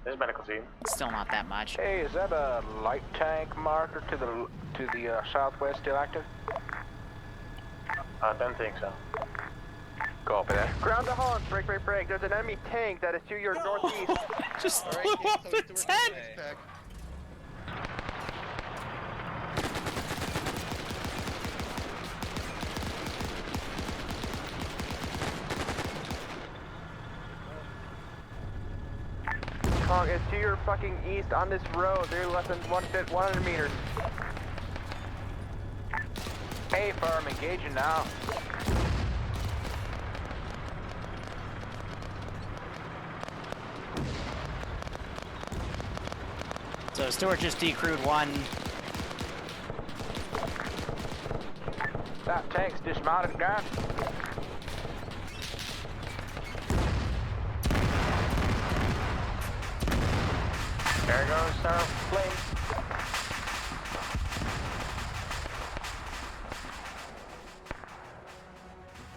This is medical team. Still not that much. Hey, is that a light tank marker to the southwest still active? I don't think so. Copy that. Ground to Honk, break, break, break. There's an enemy tank that is to your northeast. Just blew up the tent! Honk, it's to your fucking east on this road. They're less than 100 meters. A firm, engaging now. So Stuart just decrewed one. That tank's dismounted, guys. There goes our plane.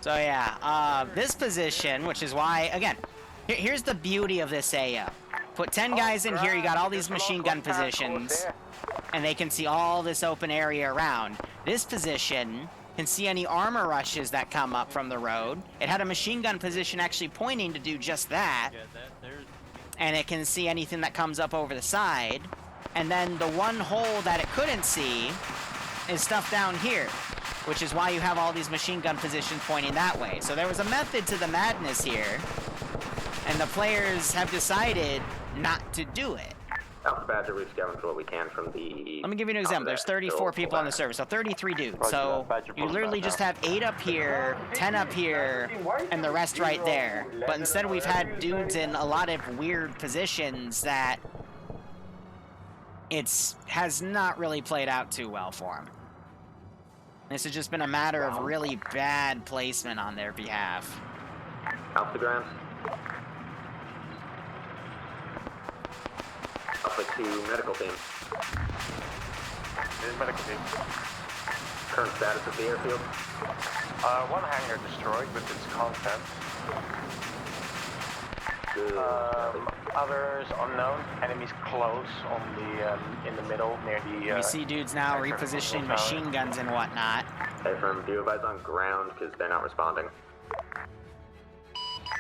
So yeah, this position, which is why, again, here's the beauty of this AO. Put 10 guys in here, you got all these machine gun positions, and they can see all this open area around. This position can see any armor rushes that come up from the road. It had a machine gun position actually pointing to do just that. And it can see anything that comes up over the side. And then the one hole that it couldn't see is stuff down here, which is why you have all these machine gun positions pointing that way. So there was a method to the madness here, and the players have decided not to do it. Alpha Badger, we've scavenged what we can from the... Let me give you an example. There's 34 people on the server, so 33 dudes. So you literally just have 8 up here, 10 up here, and the rest right there. But instead we've had dudes in a lot of weird positions that has not really played out too well for them. This has just been a matter of really bad placement on their behalf. Alpha Grams. Alpha 2 medical team. Medical team. Current status of the airfield? One hangar destroyed with its content. Good. Others unknown. Enemies close on the in the middle near the. We see dudes now repositioning machine guns and whatnot. Hey, firm, do you advise on ground because they're not responding?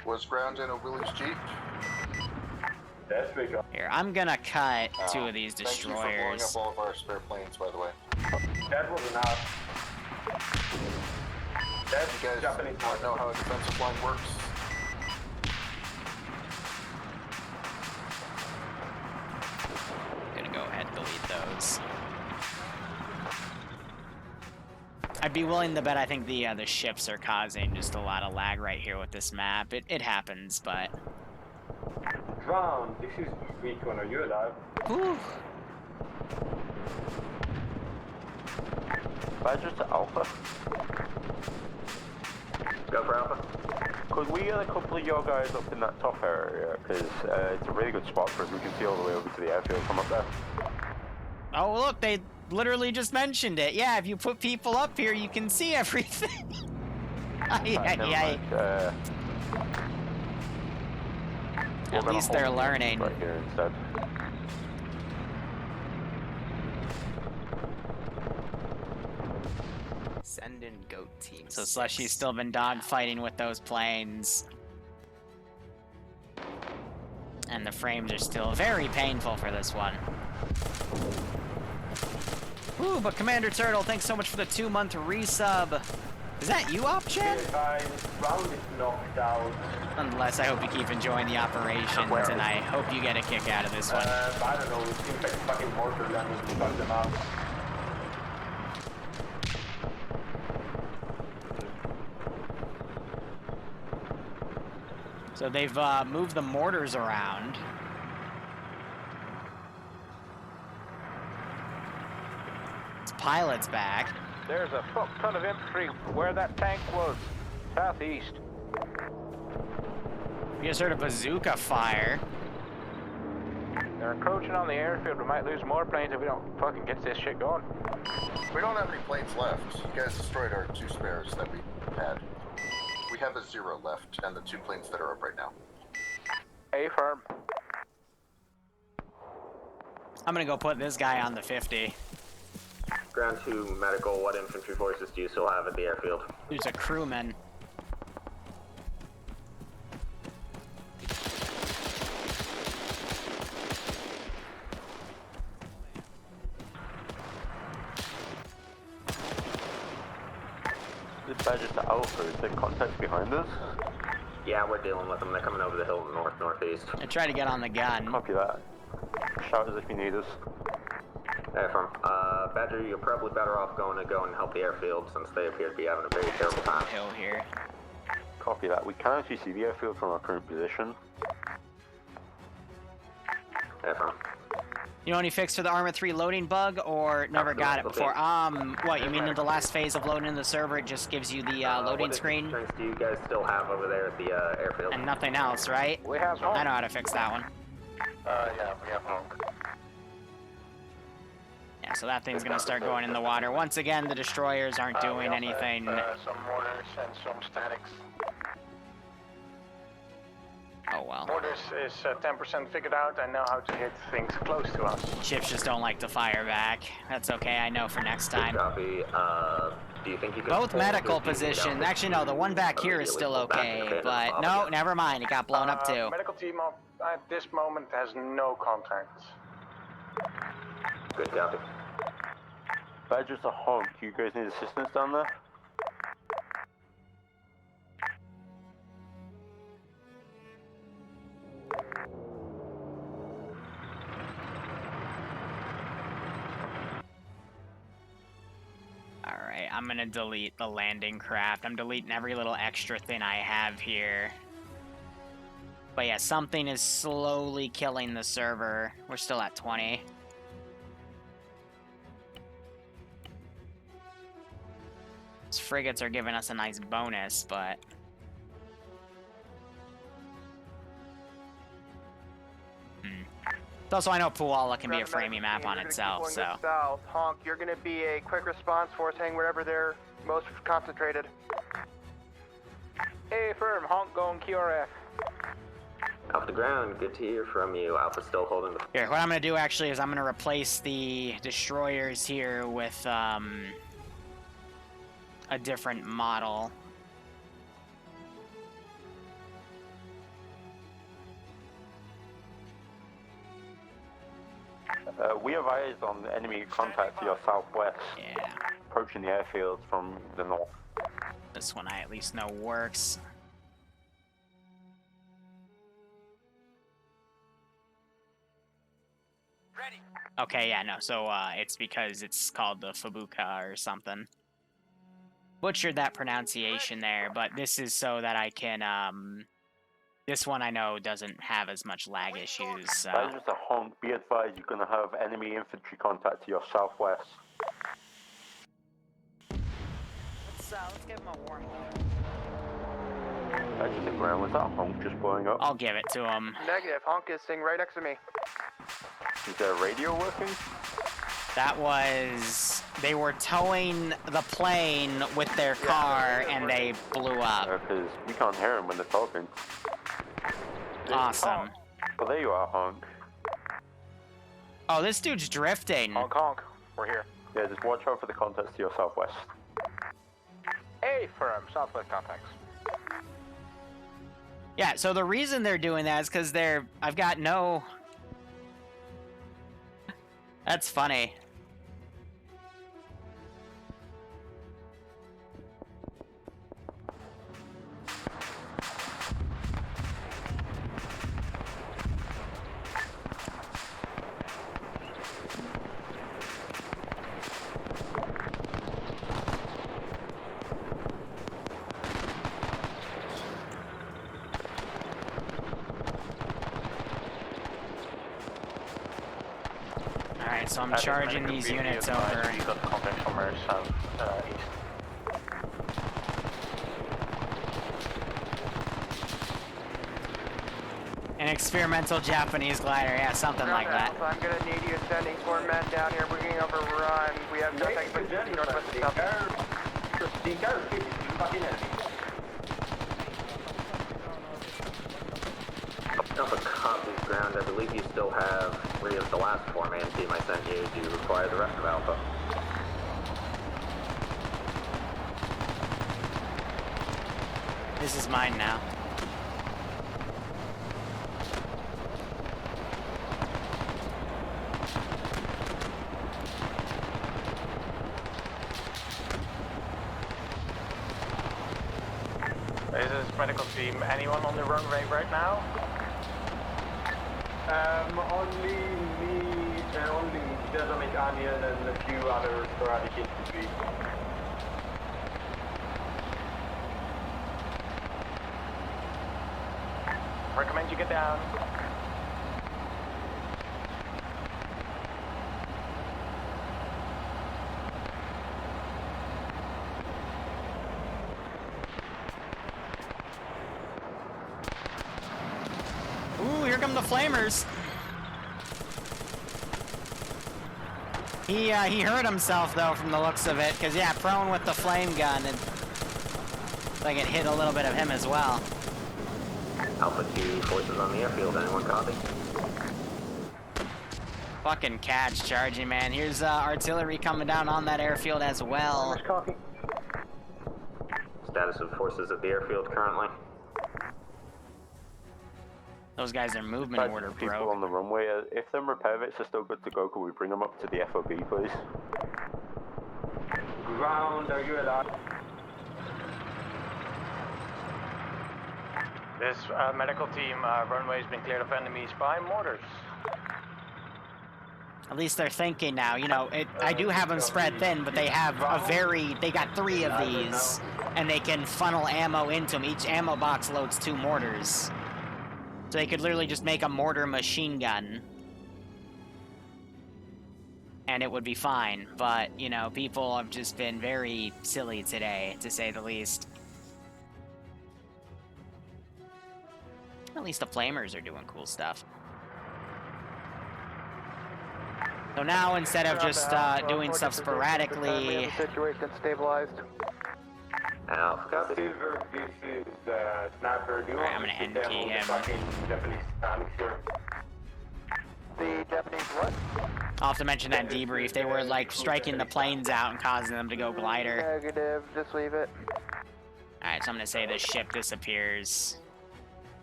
Was ground in a Willie's Jeep? Yes, we go. Here, I'm gonna cut 2 of these Thank you for blowing destroyers. up all of our spare planes, by the way. That was enough. That's You guys Japanese not know how a defensive line works? Gonna go ahead and delete those. I'd be willing to bet I think the ships are causing just a lot of lag right here with this map. It happens, but... Ground, this is Recon, are you alive? Whew. Badger to Alpha. Go for Alpha. Could we get a couple of your guys up in that top area? Because it's a really good spot for us. We can see all the way over to the airfield from up there. Oh, look, they literally just mentioned it. Yeah, if you put people up here, you can see everything. At least they're learning. Right here instead. Send in goat team. So Slushy's still been dogfighting with those planes. And the frames are still very painful for this one. Ooh, but Commander Turtle, thanks so much for the 2-month resub. Is that you, Option? Round is knocked out. Nonetheless, I hope you keep enjoying the operations, and I hope you get a kick out of this one. I don't know, it seems like fucking mortar landed to fuck them up. So they've moved the mortars around. Its pilot's back. There's a fuck ton of infantry where that tank was. Southeast. We just heard a bazooka fire. They're encroaching on the airfield. We might lose more planes if we don't fucking get this shit going. We don't have any planes left. You guys destroyed our 2 spares that we had. We have a 0 left, and the 2 planes that are up right now. A firm. I'm gonna go put this guy on the 50. Ground 2 medical, what infantry forces do you still have at the airfield? There's a crewman. This Badger to Alpha, is there contacts behind us? Yeah, we're dealing with them. They're coming over the hill northeast. I try to get on the gun. Copy that. Shout us if you need us. Affirm. Badger, you're probably better off going and help the airfield since they appear to be having a very terrible time. Hill here. Copy that. We can actually see the airfield from our current position. Affirm. You know any fix for the Arma 3 loading bug, or never got it before? What, you mean in the last phase of loading the server, it just gives you the loading screen? What strengths do you guys still have over there at the airfield? And nothing else, right? We have honk. I know how to fix that one. Yeah, we have honk. Yeah, so that thing's gonna start going in the water. Once again, the destroyers aren't doing anything. Some mortars and some statics. Oh well. Mortars is 10% figured out. I know how to hit things close to us. Ships just don't like to fire back. That's okay, I know for next time. Copy. Do you think you can Both medical positions. Actually, no, the one back here is still okay, but no, never mind. It got blown up too. Medical team at this moment has no contacts. Good copy. Badger's a honk. You guys need assistance down there? Alright, I'm gonna delete the landing craft. I'm deleting every little extra thing I have here. But yeah, something is slowly killing the server. We're still at 20. These frigates are giving us a nice bonus, but... Also, I know Puala can be a framing map on itself, so... South. Honk, you're going to be a quick response force hang wherever they're most concentrated. Hey, firm, honk going QRF. Off the ground, good to hear from you. Alpha's still holding the... Here, what I'm going to do actually is I'm going to replace the destroyers here with, a different model. We have eyes on enemy contact to your southwest. Yeah. Approaching the airfield from the north. This one I at least know works. Ready. Okay, yeah, no, so, it's because it's called the Fabuka or something. Butchered that pronunciation there, but this is so that I can, this one I know doesn't have as much lag issues, so... That is just a honk. Be advised, you're going to have enemy infantry contact to your southwest. Let's give him a warning. Back to the ground. Was that a honk just blowing up? I'll give it to him. Negative. Honk is sitting right next to me. Is their radio working? That was... They were towing the plane with their car, and they blew up. Because we can't hear them when they're talking. Awesome. Well, there you are, honk. Oh, this dude's drifting. Honk, honk. We're here. Yeah, just watch out for the contacts to your southwest. Hey, firm, southwest contacts. Yeah, so the reason they're doing that is because they're... I've got no... That's funny. Alright, so I'm charging these units over. You got contact somewhere south, east. An experimental Japanese glider, yeah, something like that. I'm going to need you sending 4 men down here. We're getting overrun. We have nothing but northwest and Alpha copies ground. I believe you still have 3 of the last 4-man team I sent you. Do you require the rest of Alpha? This is mine now. This is medical team. Anyone on the runway right now? Only me, only Atomic Onion and a few other sporadic infantry. Recommend you get down. Ooh, here come the flamers. He hurt himself though from the looks of it, because yeah, prone with the flame gun, and like it hit a little bit of him as well. Alpha 2 forces on the airfield, anyone copy? Fucking catch charging, man. Here's artillery coming down on that airfield as well. Copy. Status of forces at the airfield currently. Those guys are movement order, People bro. on the runway, if them repair bits are still good to go, could we bring them up to the FOB, please? Ground, are you alive? This medical team runway has been cleared of enemies by mortars. At least they're thinking now. You know, I do have them spread thin, but they have they got 3 of these, and they can funnel ammo into them. Each ammo box loads 2 mortars. So they could literally just make a mortar machine gun. And it would be fine. But, you know, people have just been very silly today, to say the least. At least the flamers are doing cool stuff. So now, instead of just doing stuff sporadically... Situation stabilized. Alpha copy. Silver, this is Sniper. Do you Alright, I'm want gonna me to end key down the him. fucking Japanese tanks here? The Japanese what? I'll have to mention that debrief. They were, like, striking the planes out and causing them to go glider. Negative, just leave it. Alright, so I'm gonna say this ship disappears.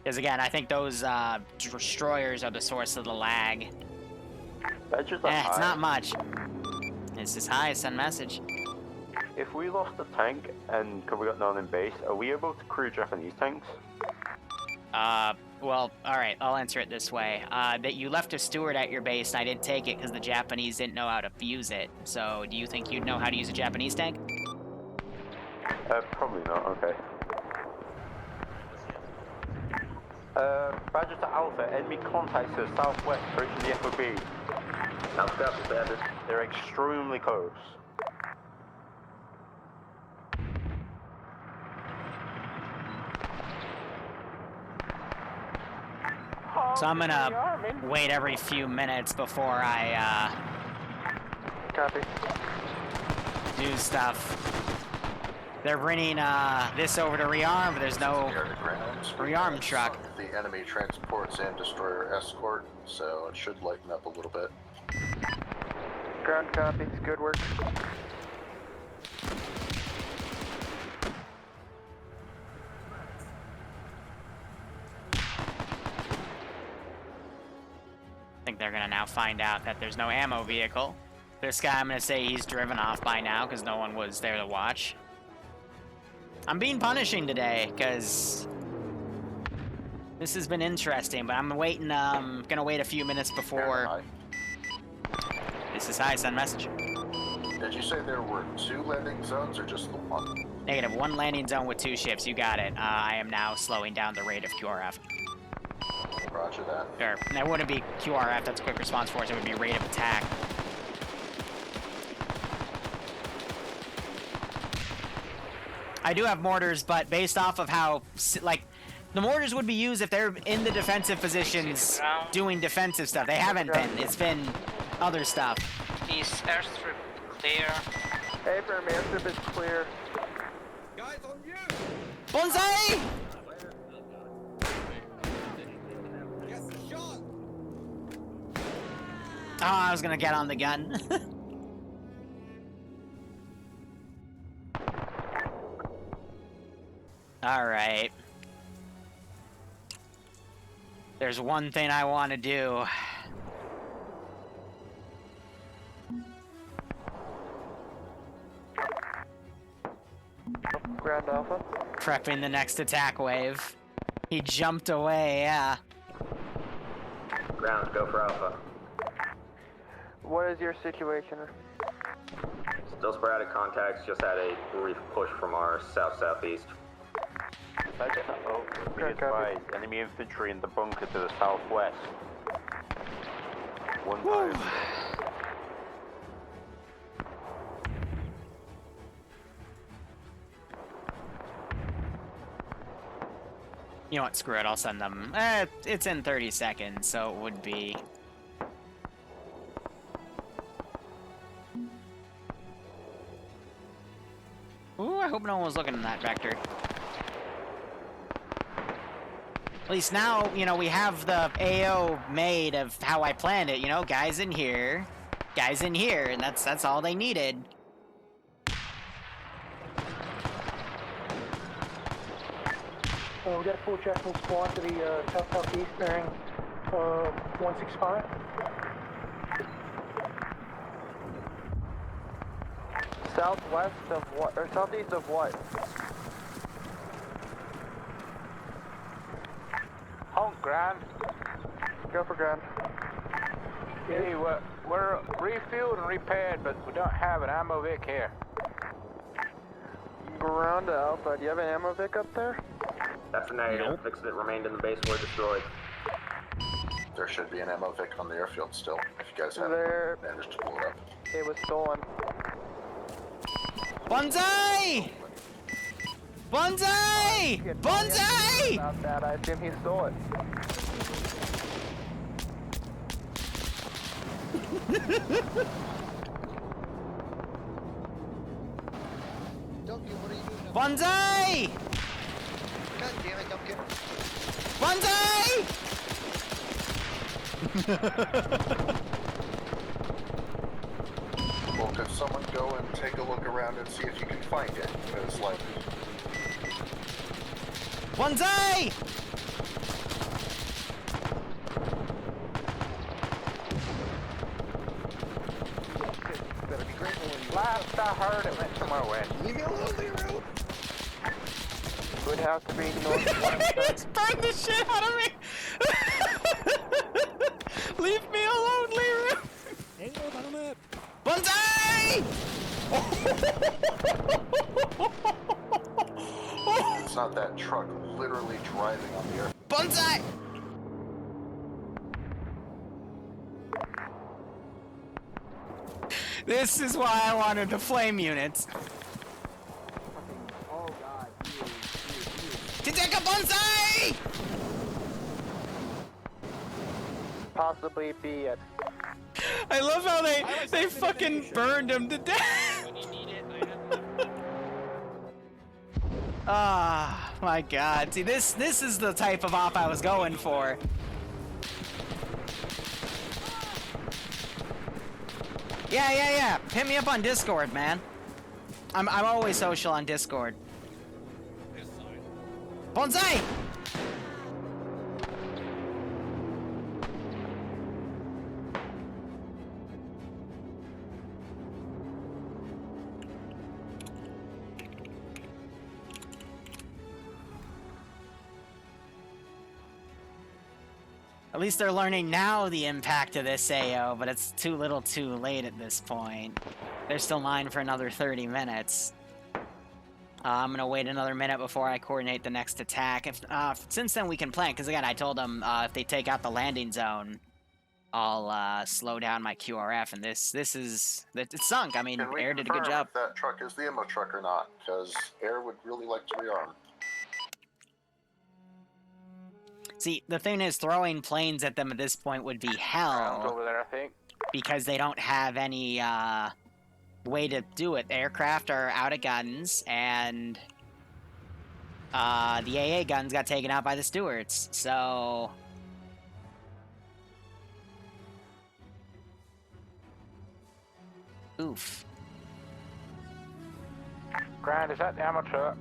Because, again, I think those destroyers are the source of the lag. That's just It's not much. It's just hi, send message. If we lost a tank and we got none in base, are we able to crew Japanese tanks? Well, alright, I'll answer it this way. That you left a steward at your base, and I didn't take it because the Japanese didn't know how to fuse it. So, do you think you'd know how to use a Japanese tank? Probably not, okay. Badger to Alpha, enemy contacts to the southwest, approaching the FOB. Alpha copy, Badger. They're extremely close. So I'm gonna wait every few minutes before I, Copy. do stuff. They're bringing, this over to rearm, but there's no rearm truck. The enemy transports and destroyer escort, so it should lighten up a little bit. Ground copy, good work. I think they're gonna now find out that there's no ammo vehicle. This guy, I'm gonna say he's driven off by now because no one was there to watch. I'm being punishing today because this has been interesting, but I'm waiting, gonna wait a few minutes before. This is hi, send message. Did you say there were 2 landing zones or just the 1? Negative, 1 landing zone with 2 ships, you got it. I am now slowing down the rate of QRF. Roger that. Sure, and that wouldn't be QRF, that's quick response force, it would be rate of attack. I do have mortars, but based off of how, like, the mortars would be used if they're in the defensive positions doing defensive stuff. They haven't been. It's been other stuff. Is airstrip clear? Affirm, airstrip is clear. Guys, on you! Bonsai! Yes, shot! Oh, I was gonna get on the gun. Alright. There's one thing I want to do. Ground Alpha. Prepping the next attack wave. He jumped away, yeah. Ground, go for Alpha. What is your situation? Still sporadic contacts, just had a brief push from our south-southeast. Sergeant, be advised, enemy infantry in the bunker to the southwest. 1-5. You know what, screw it, I'll send them. It's in 30 seconds, so it would be... Ooh, I hope no one was looking in that vector. At least now, you know, we have the AO made of how I planned it, you know? Guys in here, and that's all they needed. We got a full Japanese squad to the south-southeast bearing 165. Southwest of what, or southeast of what? Home Grand. Go for Grand. Hey, we're refueled and repaired, but we don't have an ammo Vic here. Ground to Alpha. Do you have an ammo Vic up there? That's a negative. Nope. Fixed that remained in the base were destroyed. There should be an ammo Vic on the airfield still, if you guys haven't There. managed to pull it up. It was stolen. Bonsai! Bonsai! Bonsai! About that, I assume he stole it. Bonsai! God damn it, Duncan. Bonsai! Well, could someone go and take a look around and see if you can find it? Because, like... Bonsai! Better be grateful when you... Last I heard, it went somewhere west. Leave me alone, Liru! Would have to be northwest. Just burn the shit out of me! Leave me alone, Liru! Hang on, I'm up. Bonsai! It's not that truck literally driving on the air. Bonsai! This is why I wanted the flame units. Oh god, Titeka Bonsai! Possibly be it. I love how they fucking burned him to death. Ah, my god. See, this is the type of op I was going for. Yeah. Hit me up on Discord, man. I'm always social on Discord. Bonsai! At least they're learning now the impact of this AO, but it's too little too late at this point. They're still mine for another 30 minutes. I'm gonna wait another minute before I coordinate the next attack. Since then we can plan, because again, I told them if they take out the landing zone, I'll slow down my QRF, and it's sunk. I mean, Air did a good job. If that truck is the ammo truck or not, because Air would really like to rearm. See, the thing is, throwing planes at them at this point would be hell. Over there, I think. Because they don't have any way to do it. The aircraft are out of guns, and the AA guns got taken out by the Stewards, so... Oof. Grand, is that the ammo truck?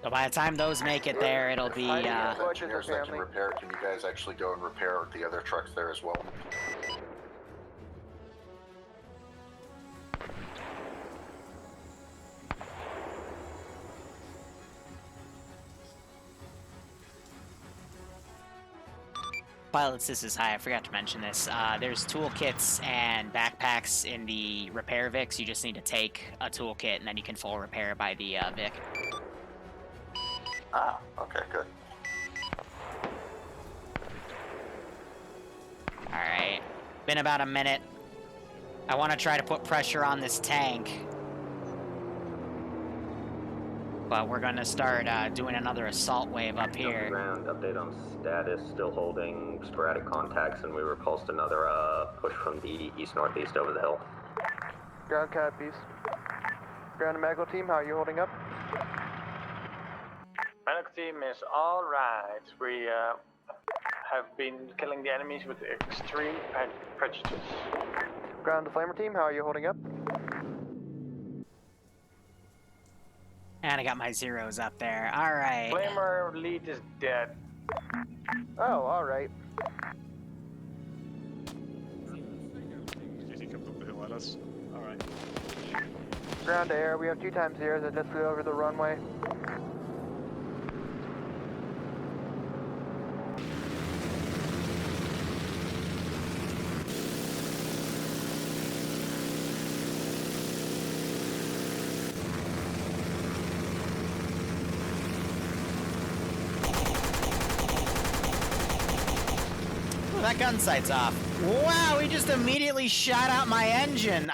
So by the time those make it there, it'll be, Engineers that can repair, can you guys actually go and repair the other trucks there as well? Pilots, this is high. I forgot to mention this. There's toolkits and backpacks in the repair Vics. You just need to take a toolkit and then you can full repair by the Vic. Ah, okay, good. Alright. Been about a minute. I want to try to put pressure on this tank. But we're going to start doing another assault wave up here. Ground update on status, still holding sporadic contacts, and we repulsed another push from the east-northeast over the hill. Ground copies. Ground and medical team, how are you holding up? Medical team is all right. We have been killing the enemies with extreme prejudice. Ground and flamer team, how are you holding up? And I got my zeros up there. All right. Flamer lead is dead. Oh, all right. Alright. Ground to air, we have 2 times zeros that just flew over the runway. That gun sight's off. Wow, he just immediately shot out my engine.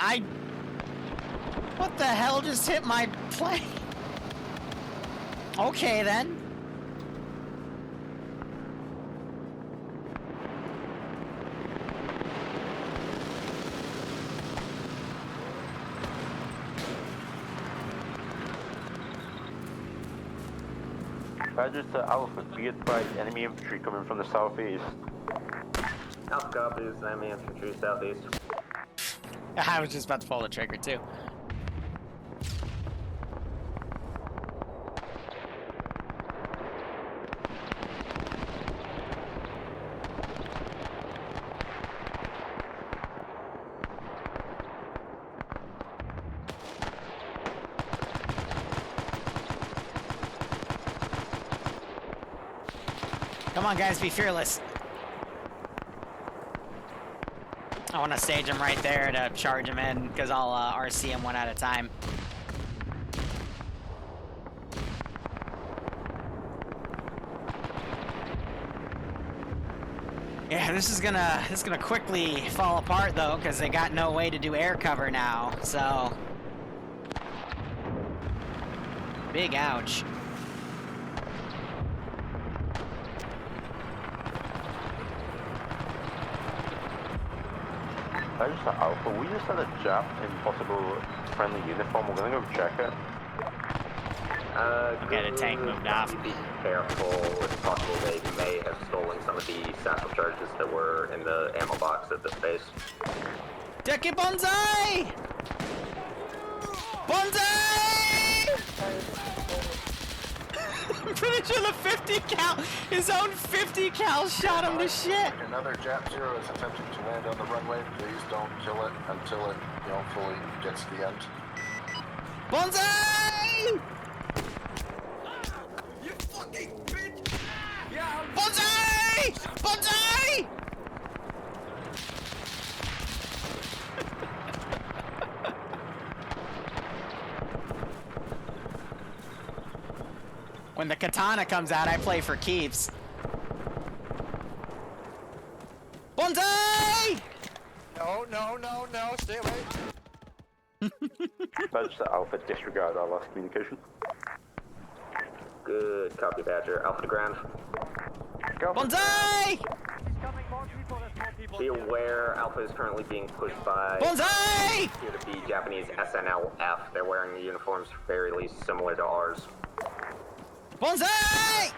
What the hell just hit my plane? Okay, then. Badger to Alpha, be advised, enemy infantry coming from the southeast. Alpha copies, enemy infantry southeast. I was just about to pull the trigger, too. Come on, guys, be fearless. I want to stage him right there to charge him in, because I'll RC him one at a time. Yeah, this is gonna quickly fall apart though, because they got no way to do air cover now. So, big ouch. I just had Alpha, we just had a Jap in possible friendly uniform, we're gonna go check it. Okay, the tank moved off. Be careful, it's possible they may have stolen some of the satchel charges that were in the ammo box at this base. Deki Bonsai! Bonsai! I'm pretty sure the 50 cal, his own 50 cal shot him to shit. Another Jap Zero is attempting to land on the runway. Please don't kill it until it, fully gets to the end. Bonsai! You fucking bitch! Yeah! Bonsai! Bonsai! When the katana comes out, I play for keeps. Bonsai! No, stay away. Badger to Alpha, disregard our last communication. Good copy, Badger. Alpha to ground. Go. Bonsai! Be aware, Alpha is currently being pushed by Bonsai! appear to be Japanese SNLF. They're wearing uniforms fairly similar to ours. Bonsai!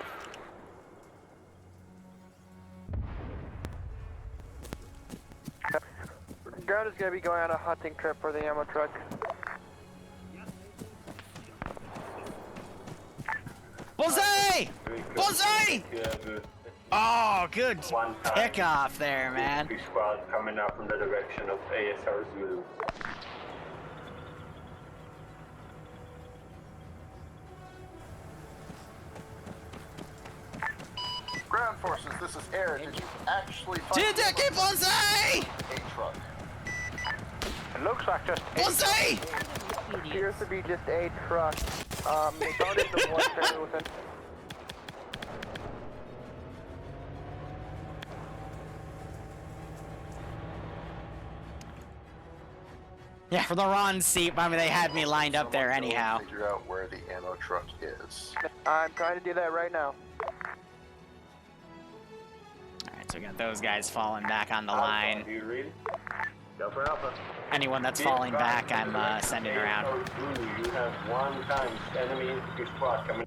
Ground is going to be going on a hunting trip for the ammo truck. Bonsai! Bonsai! Oh, good pick off there, man. Squad coming up from the direction of ASR Zulu. Ground ground forces, this is Air. Did you actually find Jideki Bonsai! a truck? It looks like just Bonsai! Appears to be just a truck. They guarded the one fairly within. Yeah, for the wrong seat. I mean, they had me lined up there Someone go anyhow. Figure out where the ammo truck is. I'm trying to do that right now. Alright, so we got those guys falling back on the line. Do you read? Go for Alpha. Anyone that's falling back, I'm sending around. You have 1 times enemy infantry squad coming.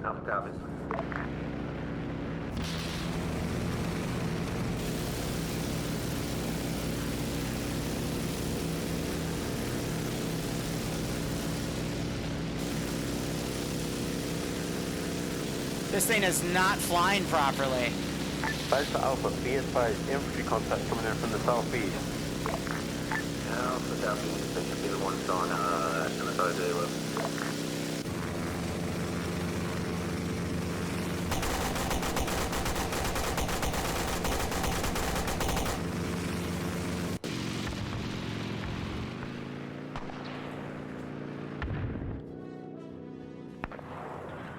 Alpha copies. This thing is not flying properly. Advise to Alpha, be advised, infantry contact coming in from the southeast. Alpha copies. They should be the ones on MSRJ with.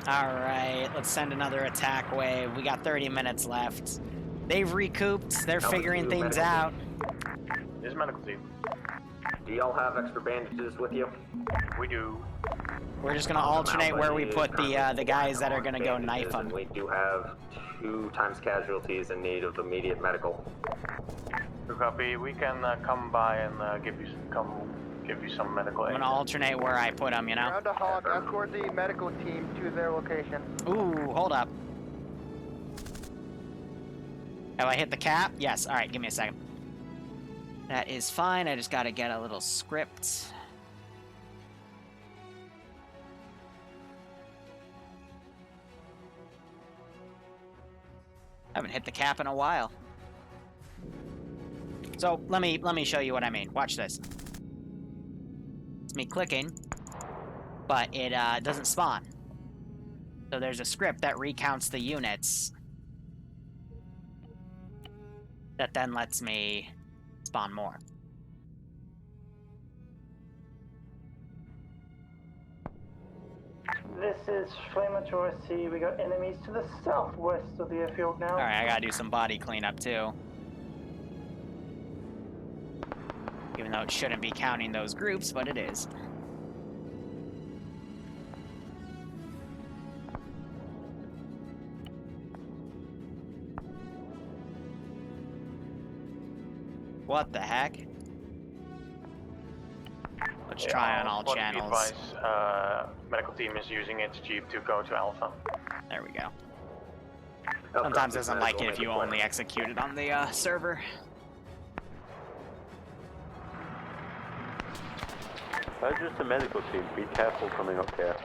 Alright, let's send another attack wave. We got 30 minutes left. They've recouped. They're figuring things out. This is medical team. Do y'all have extra bandages with you? We do. We're just gonna alternate where we put the guys that are gonna go knife them. We do have 2 times casualties in need of immediate medical. Good copy. We can come by and give you some medical aid. I'm gonna alternate where I put them, you know? Round a hog, escort the medical team to their location. Ooh, hold up. Have I hit the cap? Yes. Alright, give me a second. That is fine. I just gotta get a little script. Haven't hit the cap in a while. So let me show you what I mean. Watch this. It's me clicking, but it doesn't spawn. So there's a script that recounts the units that then lets me spawn more. This is Flamatory C. We got enemies to the southwest of the airfield now. Alright, I gotta do some body cleanup too. Even though it shouldn't be counting those groups, but it is. What the heck? Let's try on all channels. Medical team is using its jeep to go to Alpha. There we go. Sometimes it doesn't like it if you only execute it on the server. Just a medical team, be careful coming up here.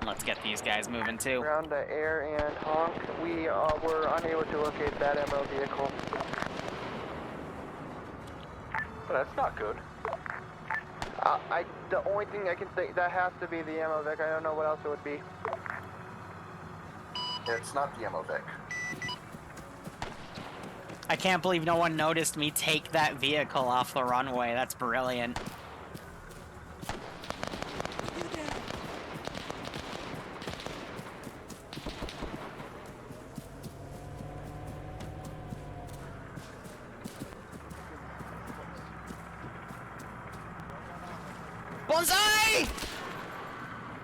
Let's get these guys moving too. Round the air and honk. We were unable to locate that ammo vehicle. Well, that's not good. The only thing I can think, that has to be the ammo Vic. I don't know what else it would be. It's not the ammo Vic. I can't believe no one noticed me take that vehicle off the runway. That's brilliant. Bonsai!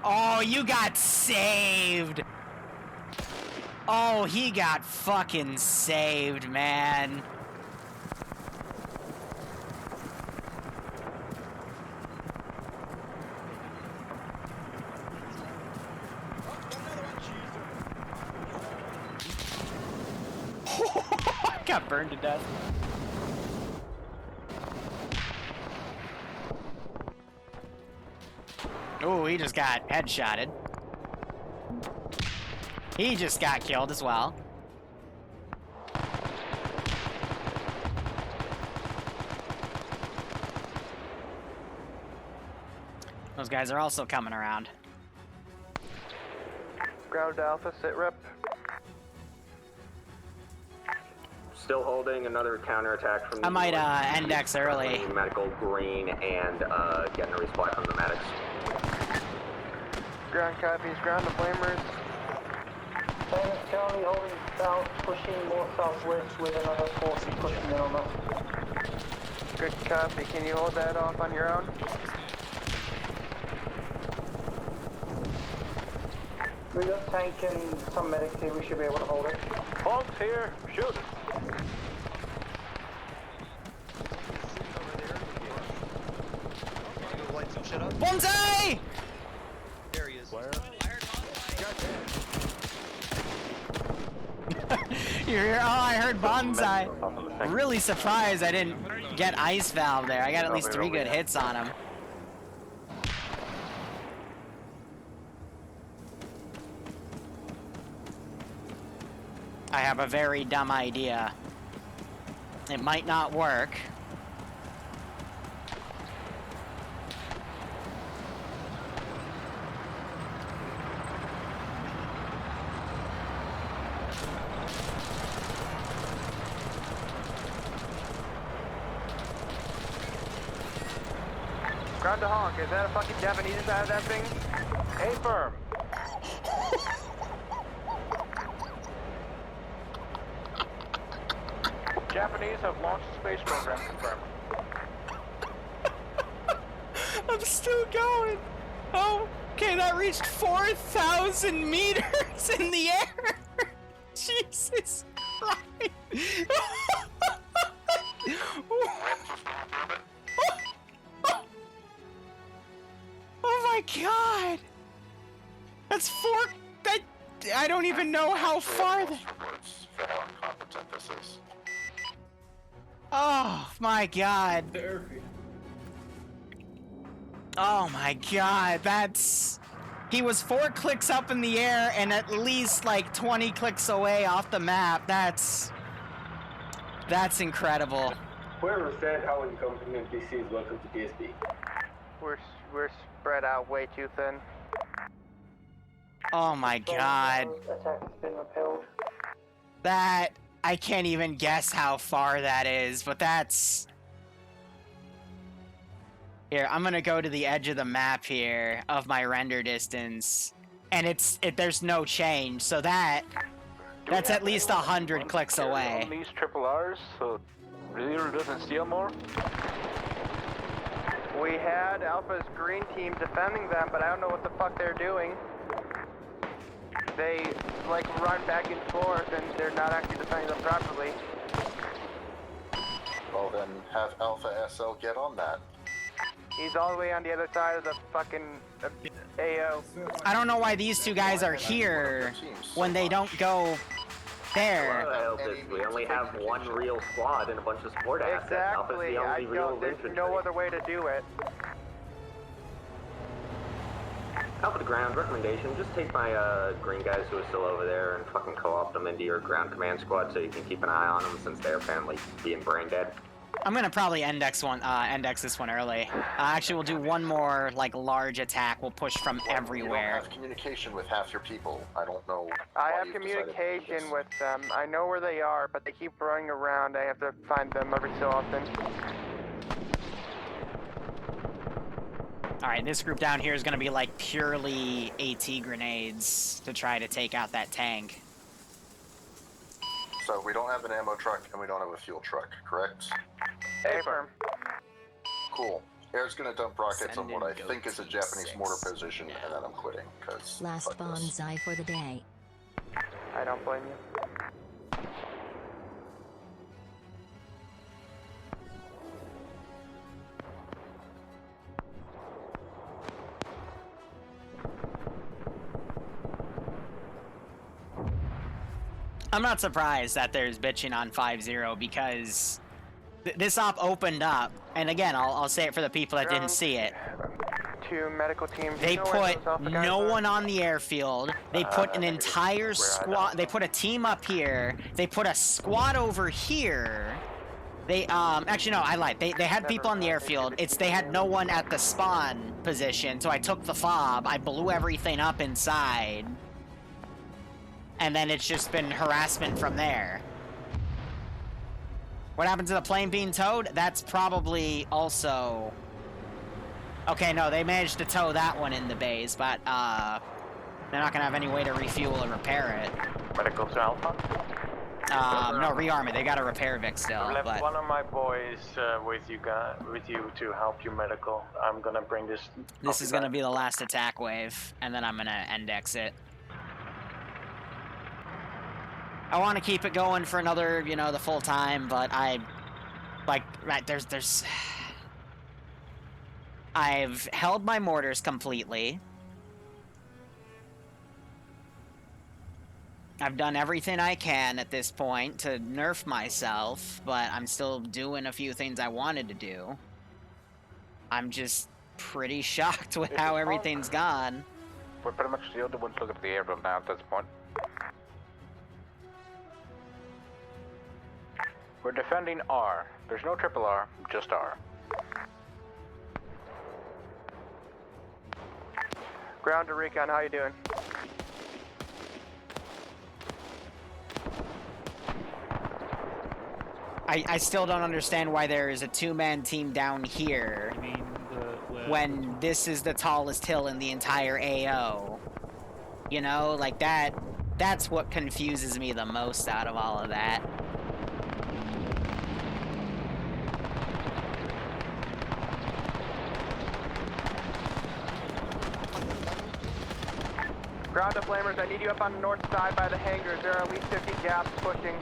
Oh, you got saved. Oh, he got fucking saved, man. I got burned to death. Oh, he just got headshotted. He just got killed as well. Those guys are also coming around. Ground Alpha, sit rep. Still holding another counterattack from the I might index early. medical green and getting a resupply from the medics. Ground copies, ground the flamers. Currently holding south, pushing more southwest with another force pushing in on us. Good copy, can you hold that off on your own? We got tank and some medics here, we should be able to hold it. Hogs here, shoot it. Light some shit up. Bonsai! There he is. Where? You're here. Oh, I heard Bonsai. Really surprised I didn't get Ice Valve there. I got at least 3 good hits on him. I have a very dumb idea. It might not work. Ground to honk, is that a fucking Japanese inside of that thing? A firm. Japanese have launched space program confirmed. I'm still going. Oh, okay, that reached 4,000 meters in the air. Jesus Christ. Oh my God. That's 4. I don't even know how far that. Oh my God. Oh my God, that's... He was 4 clicks up in the air and at least like 20 clicks away off the map. That's incredible. Whoever said how incompetent this is, welcome to PSP. We're spread out way too thin. Oh my God. Attack's been repelled. That... I can't even guess how far that is, but that's... Here, I'm gonna go to the edge of the map here of my render distance, and there's no change, so that's at least 100 clicks away. On these triple R's, so Liru doesn't steal more. We had Alpha's green team defending them, but I don't know what the fuck they're doing. They like run back and forth, and they're not actually defending them properly. Well then, have Alpha SL get on that. He's all the way on the other side of the fucking AO. I don't know why these 2 guys are here when they don't go there. Well, we only have one real squad and a bunch of support assets. Exactly. There's no other way to do it. Alpha to ground, recommendation, just take my green guys who are still over there and fucking co-opt them into your ground command squad so you can keep an eye on them since they're apparently being brain dead. I'm gonna probably index this one early. Actually, we'll do one more like large attack. We'll push from everywhere. You don't have communication with half your people. I don't know. I have communication with them. I know where they are, but they keep running around. I have to find them every so often. Alright, this group down here is gonna be like purely AT grenades to try to take out that tank. So we don't have an ammo truck and we don't have a fuel truck, correct? Affirm. Cool. Air's gonna dump rockets on what I think is a Japanese mortar position, and then I'm quitting, because Last bonsai for the day. I don't blame you. I'm not surprised that there's bitching on 5-0 because this op opened up, and again, I'll say it for the people that didn't see it. 2 medical teams. They put no one on the airfield. They put an entire squad. They put a team up here. They put a squad over here. They actually no, I lied. They had people on the airfield. They had no one at the spawn position. So I took the fob. I blew everything up inside. And then it's just been harassment from there. What happened to the plane being towed? That's probably also... Okay, no, they managed to tow that one in the base, but they're not gonna have any way to refuel or repair it. Medical to Alpha? No, rearm it. They got a repair Vic still, I've left but... one of my boys with you to help you medical. I'm gonna bring this... This is gonna be the last attack wave, and then I'm gonna end exit. I want to keep it going for another, you know, the full time, but there's... I've held my mortars completely. I've done everything I can at this point to nerf myself, but I'm still doing a few things I wanted to do. I'm just pretty shocked with how everything's gone. We're pretty much the only ones looking at the airdrome now at this point. We're defending R. There's no triple R, just R. Ground to recon, how you doing? I still don't understand why there is a two-man team down here when this is the tallest hill in the entire AO. You know, like that's what confuses me the most out of all of that. Ground to flamers, I need you up on the north side by the hangars. There are at least 50 gaps pushing.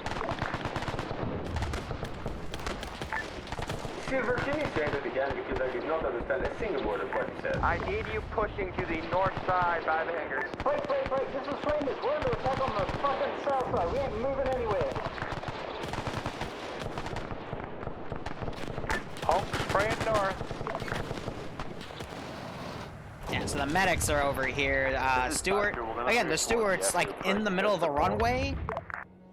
Silver, can you say that again? Because I did not understand a single word of what you said. I need you pushing to the north side by the hangars. Wait. This is Flamers. We're under attack on the fucking south side. We ain't moving anywhere. Hulk spraying north. Yeah, so the medics are over here. Stewart, again, the Stewart's like in the middle of the runway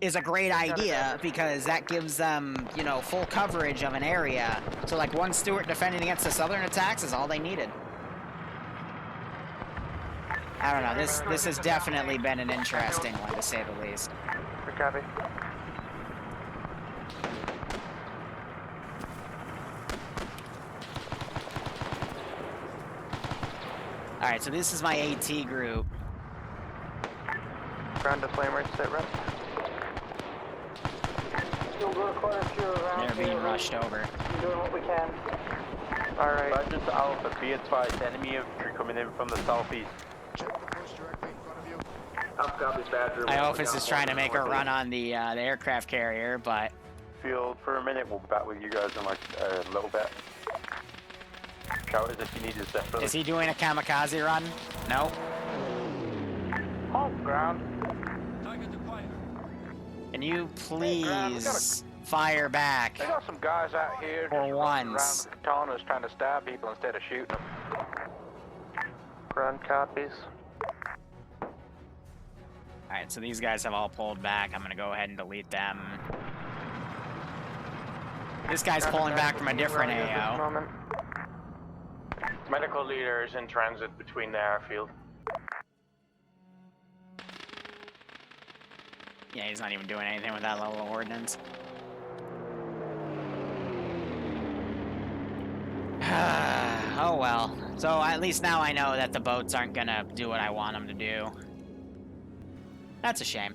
is a great idea because that gives them, you know, full coverage of an area. So like one Stewart defending against the southern attacks is all they needed. I don't know, this has definitely been an interesting one to say the least. Good copy. Alright, so this is my AT group. Ground to flamers, sit rep. They're being rushed over. Doing what we can. Alright. Roger to Alpha, be advised, enemy infantry coming in from the southeast. Office is trying to make a run on the aircraft carrier, but... Field for a minute, we'll be back with you guys in like a little bit. Shout us if you need us desperately. Is he doing a kamikaze run? No. Hold ground. Can you please fire back? They got some guys out here For just once. running around with katanas trying to stab people instead of shooting them. Ground copies. Alright, so these guys have all pulled back. I'm gonna go ahead and delete them. This guy's pulling back from a different AO. Medical leader is in transit between the airfield. Yeah, he's not even doing anything with that level of ordnance. Oh well. So at least now I know that the boats aren't gonna do what I want them to do. That's a shame.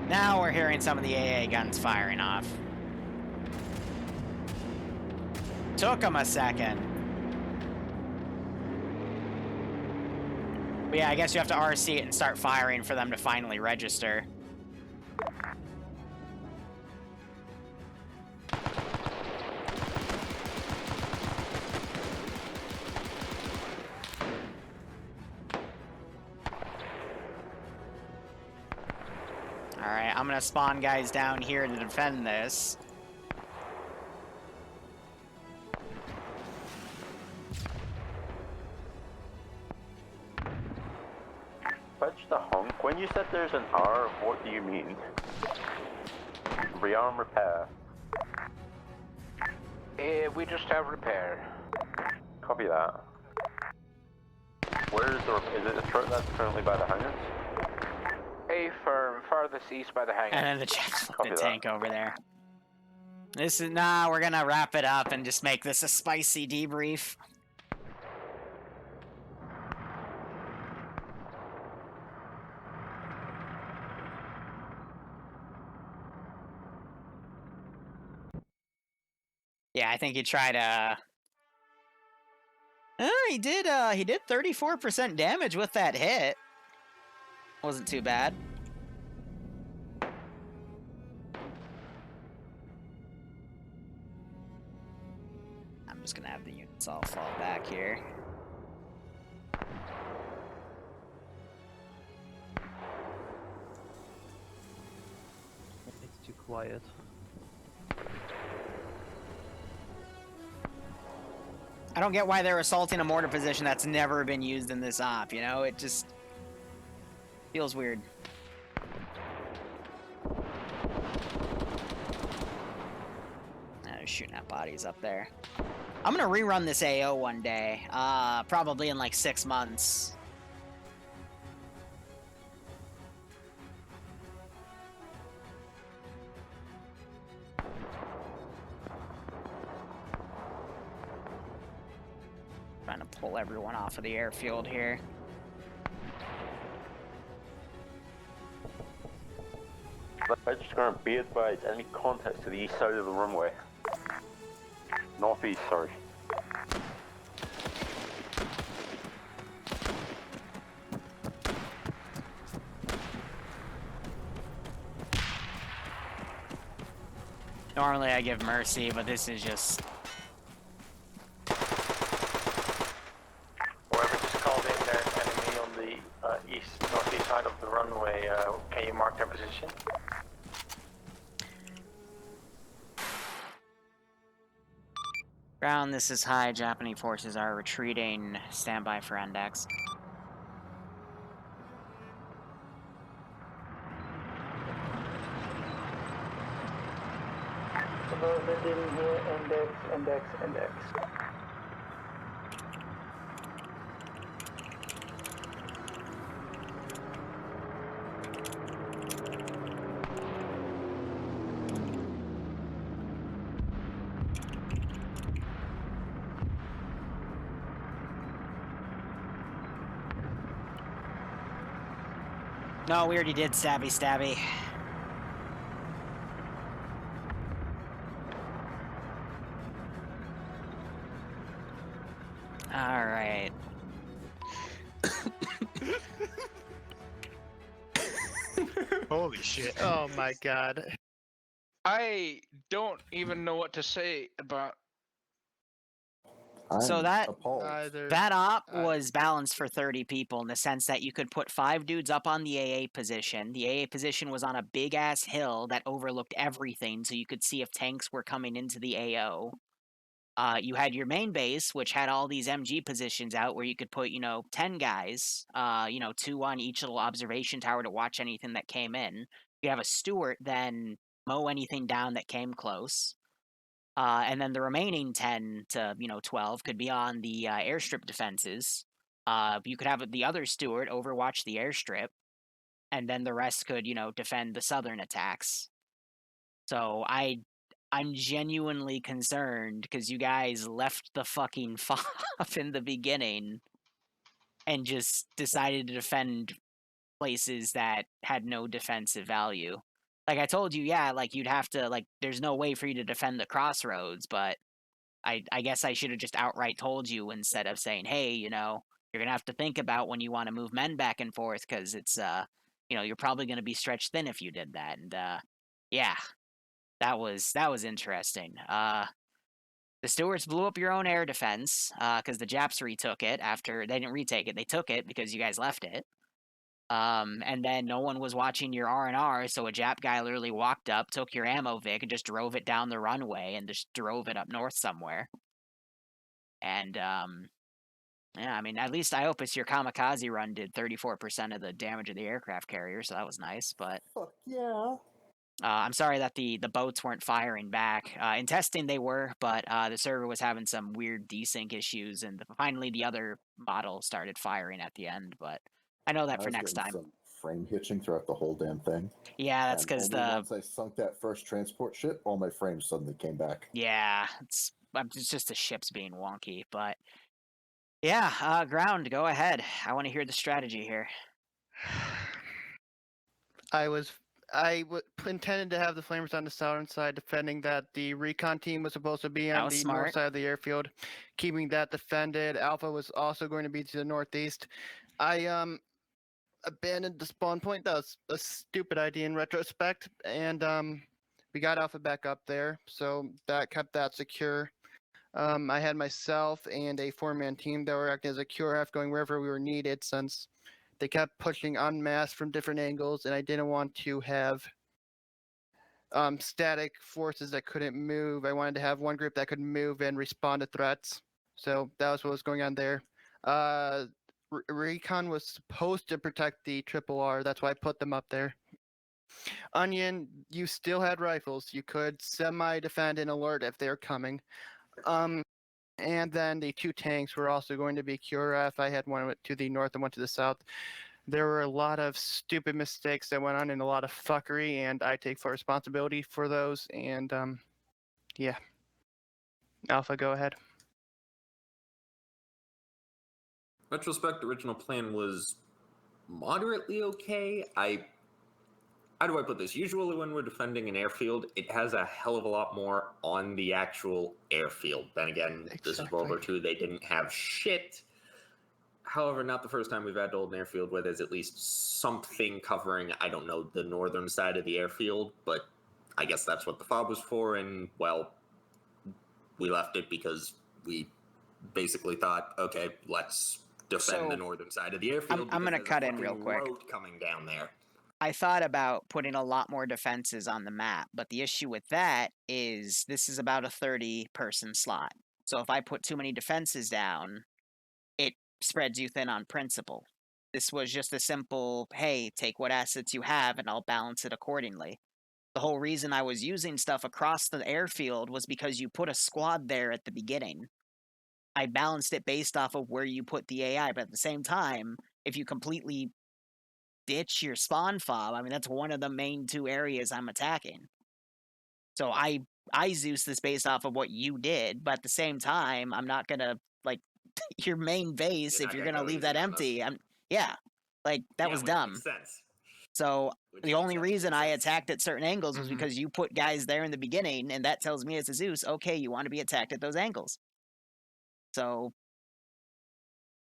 Now we're hearing some of the AA guns firing off. Took them a second. But yeah, I guess you have to RC it and start firing for them to finally register. Alright, I'm gonna spawn guys down here to defend this. Fetch the hunk. When you said there's an R, what do you mean? Rearm repair. We just have repair. Copy that. Where is the... Is it the truck that's currently by the hangars? A firm, farthest east by the hangar. And then the Japs flip Copy the that. tank over there. This is... Nah, we're gonna wrap it up and just make this a spicy debrief. Yeah, I think he tried he did 34% damage with that hit. Wasn't too bad. I'm just gonna have the units all fall back here. It's too quiet. I don't get why they're assaulting a mortar position that's never been used in this op, you know? It just feels weird. They're shooting at bodies up there. I'm gonna rerun this AO one day, probably in like 6 months. Trying to pull everyone off of the airfield here. I'm just gonna be advised, enemy contacts to the east side of the runway. Northeast, sorry. Normally I give mercy, but this is just... Whoever just called in, there's enemy on the northeast side of the runway. Can you mark their position? Ground, this is high. Japanese forces are retreating. Stand by for index. Heading here, index. No, we already did stabby. Alright. Holy shit. Oh my god. I don't even know what to say about... So that Either. that op was balanced for 30 people in the sense that you could put 5 dudes up on the AA position. The AA position was on a big ass hill that overlooked everything, so you could see if tanks were coming into the AO. You had your main base, which had all these MG positions out where you could put, 10 guys, 2 on each little observation tower to watch anything that came in. You have a Stewart, then mow anything down that came close. And then the remaining 10 to, 12 could be on the airstrip defenses. You could have the other Stewart overwatch the airstrip, and then the rest could, defend the southern attacks. So I'm genuinely concerned because you guys left the fucking FOB in the beginning and just decided to defend places that had no defensive value. Like I told you, yeah, like you'd have to, there's no way for you to defend the crossroads, but I guess I should have just outright told you instead of saying, hey, you're going to have to think about when you want to move men back and forth because it's, you're probably going to be stretched thin if you did that. And, yeah. That was interesting. The Stewards blew up your own air defense because the Japs retook it after they didn't retake it. They took it because you guys left it. And then no one was watching your R&R, so a Jap guy literally walked up, took your ammo Vic, and just drove it down the runway and just drove it up north somewhere. And Yeah, I mean, at least I hope your kamikaze run did 34% of the damage of the aircraft carrier, so that was nice. But Fuck yeah. I'm sorry that the boats weren't firing back. In testing, they were, but the server was having some weird desync issues, and finally the other model started firing at the end. But I know that for next time. Some frame hitching throughout the whole damn thing. Yeah, that's because once I sunk that first transport ship, all my frames suddenly came back. Yeah, it's just the ship's being wonky, but yeah, ground, go ahead. I want to hear the strategy here. I intended to have the flamers on the southern side, defending that the recon team was supposed to be on the north side of the airfield, keeping that defended. Alpha was also going to be to the northeast. I abandoned the spawn point. That was a stupid idea in retrospect, and we got Alpha back up there, so that kept that secure. I had myself and a 4-man team that were acting as a QRF, going wherever we were needed, since they kept pushing en masse from different angles, and I didn't want to have static forces that couldn't move. I wanted to have one group that could move and respond to threats. So that was what was going on there. Recon was supposed to protect the Triple R. That's why I put them up there. Onion, you still had rifles. You could semi-defend and alert if they're coming. And then the 2 tanks were also going to be QRF. I had one to the north and one to the south. There were a lot of stupid mistakes that went on and a lot of fuckery, and I take full responsibility for those. And yeah. Alpha, go ahead. Retrospect, the original plan was moderately okay. How do I put this? Usually when we're defending an airfield, it has a hell of a lot more on the actual airfield. Then again, This is World War II, they didn't have shit. However, not the first time we've had to hold an airfield where there's at least something covering, I don't know, the northern side of the airfield, but I guess that's what the FOB was for, and, well, we left it because we basically thought, okay, let's defend the northern side of the airfield. I'm going to cut in real quick. Road coming down there. I thought about putting a lot more defenses on the map, but the issue with that is this is about a 30-person slot. So if I put too many defenses down, it spreads you thin on principle. This was just a simple, hey, take what assets you have and I'll balance it accordingly. The whole reason I was using stuff across the airfield was because you put a squad there at the beginning. I balanced it based off of where you put the AI, but at the same time, if you completely ditch your spawn fob, I mean, that's one of the main 2 areas I'm attacking. So I Zeus this based off of what you did, but at the same time, I'm not going to, like, your main base, if you're going to leave that empty, that was dumb. Makes sense. So the only reason I attacked at certain angles was because you put guys there in the beginning, and that tells me as a Zeus, okay, you want to be attacked at those angles. So.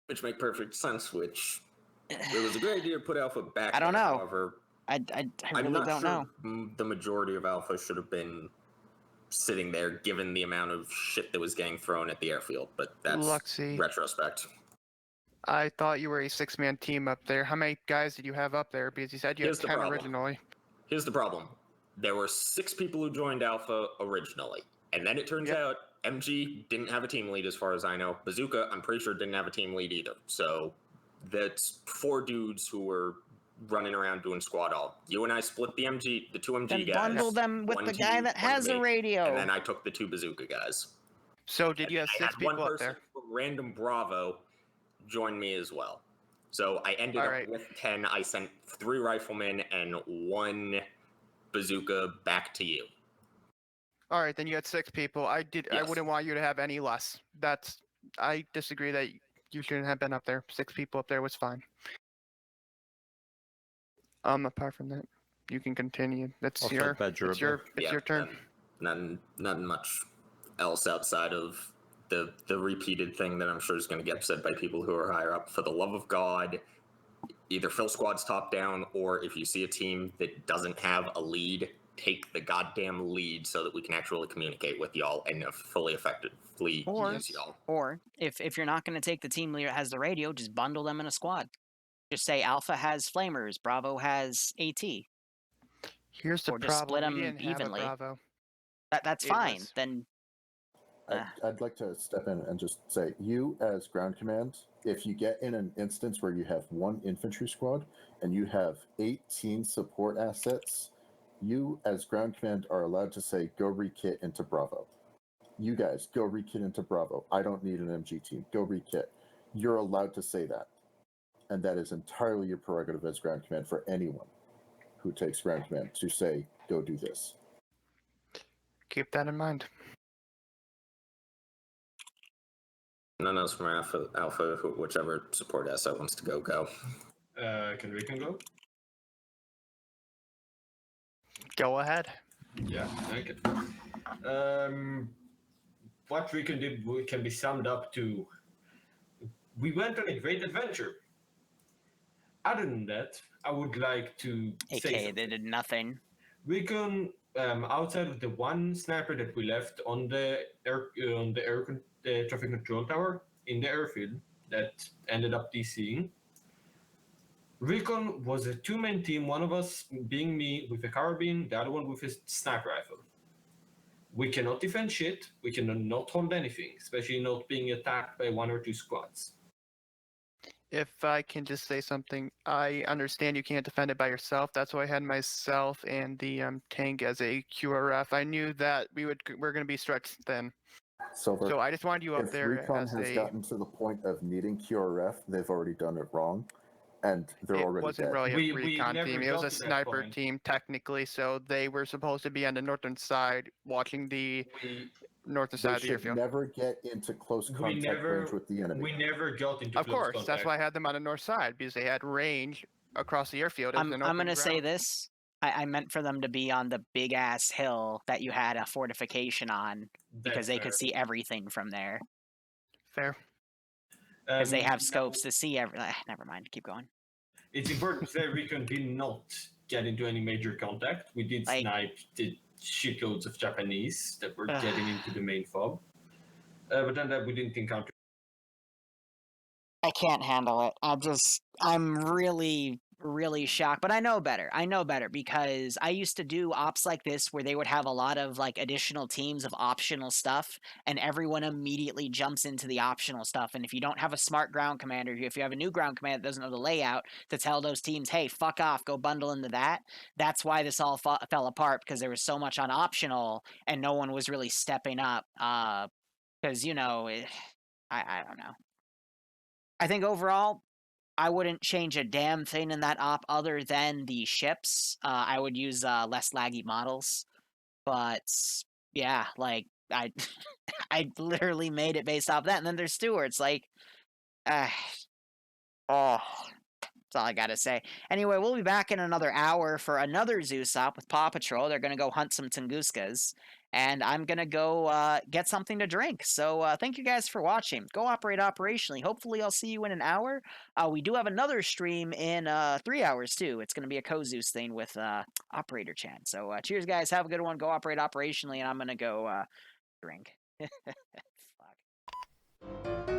Which make perfect sense, which it was a great idea to put Alpha back. I don't know. However, I really don't know. The majority of Alpha should have been sitting there, given the amount of shit that was getting thrown at the airfield. But that's retrospect. I thought you were a 6-man team up there. How many guys did you have up there? Because you said you had 10 originally. Here's the problem. There were 6 people who joined Alpha originally. And then it turns out MG didn't have a team lead as far as I know. Bazooka, I'm pretty sure, didn't have a team lead either. So that's 4 dudes who were running around doing squad all. You and I split the 2 MG then guys. Bundle them with the guy that has a radio. And then I took the 2 Bazooka guys. So did you have 6 people up there? From Random Bravo joined me as well. So I ended up with 10. I sent 3 riflemen and 1 bazooka back to you. All right, then you had 6 people. I wouldn't want you to have any less. I disagree that you shouldn't have been up there. 6 people up there was fine. Apart from that, you can continue. It's your turn. Nothing much else outside of the repeated thing that I'm sure is going to get said by people who are higher up. For the love of God, either fill squads top down, or if you see a team that doesn't have a lead, take the goddamn lead so that we can actually communicate with y'all and fully effectively use y'all. Or if you're not going to take the team leader that has the radio, just bundle them in a squad. Just say Alpha has flamers, Bravo has AT. Here's the problem. Split them evenly. That's fine. Then I'd like to step in and just say, you as ground command, if you get in an instance where you have one infantry squad and you have 18 support assets, you as ground command are allowed to say, go rekit into Bravo. You guys, go rekit into Bravo. I don't need an MG team. Go rekit. You're allowed to say that. And that is entirely your prerogative as ground command for anyone who takes ground command to say, go do this. Keep that in mind. None else from Alpha, whichever support asset wants to go, go. Can Recon go? Go ahead. Yeah, okay. What Recon did can be summed up to, we went on a great adventure. Other than that, I would like to say something. They did nothing. Recon, outside of the one sniper that we left on the traffic control tower in the airfield that ended up DCing, Recon was a two-man team, one of us being me with a carbine, the other one with a sniper rifle. We cannot defend shit, we cannot hold anything, especially not being attacked by one or two squads. If I can just say something, I understand you can't defend it by yourself. That's why I had myself and the tank as a QRF. I knew that we're going to be stretched thin. Silver, so I just wanted you up if there Recon as has gotten to the point of needing QRF, they've already done it wrong, and they're already wasn't dead. really a recon team. It was a sniper team technically, so they were supposed to be on the northern side watching the northern side of the airfield. They should never get into close contact range with the enemy. We never got into Of course, that's why I had them on the north side, because they had range across the airfield. I'm going to say this. I meant for them to be on the big-ass hill that you had a fortification on, because they could see everything from there. Fair. Because they have scopes to see everything. Never mind, keep going. It's important to say Recon did not get into any major contact. We did snipe the shitloads of Japanese that were getting into the main fob. But then we didn't encounter. I can't handle it. I'm really, really shocked. But I know better. I know better because I used to do ops like this where they would have a lot of like additional teams of optional stuff, and everyone immediately jumps into the optional stuff. And if you don't have a smart ground commander, if you have a new ground commander that doesn't know the layout, to tell those teams, hey, fuck off, go bundle into that. That's why this all fell apart, because there was so much on optional and no one was really stepping up. Because, you know, I don't know. I think overall, I wouldn't change a damn thing in that op other than the ships. I would use less laggy models. But, yeah, like, I I literally made it based off that. And then there's Stewards, like, that's all I gotta say. Anyway, we'll be back in another hour for another Zeus op with Paw Patrol. They're gonna go hunt some Tunguskas. And I'm going to go get something to drink. So thank you guys for watching. Go operate operationally. Hopefully I'll see you in an hour. We do have another stream in 3 hours too. It's going to be a Co-Zeus thing with Operator Chan. So cheers, guys. Have a good one. Go operate operationally, and I'm going to go drink. Fuck.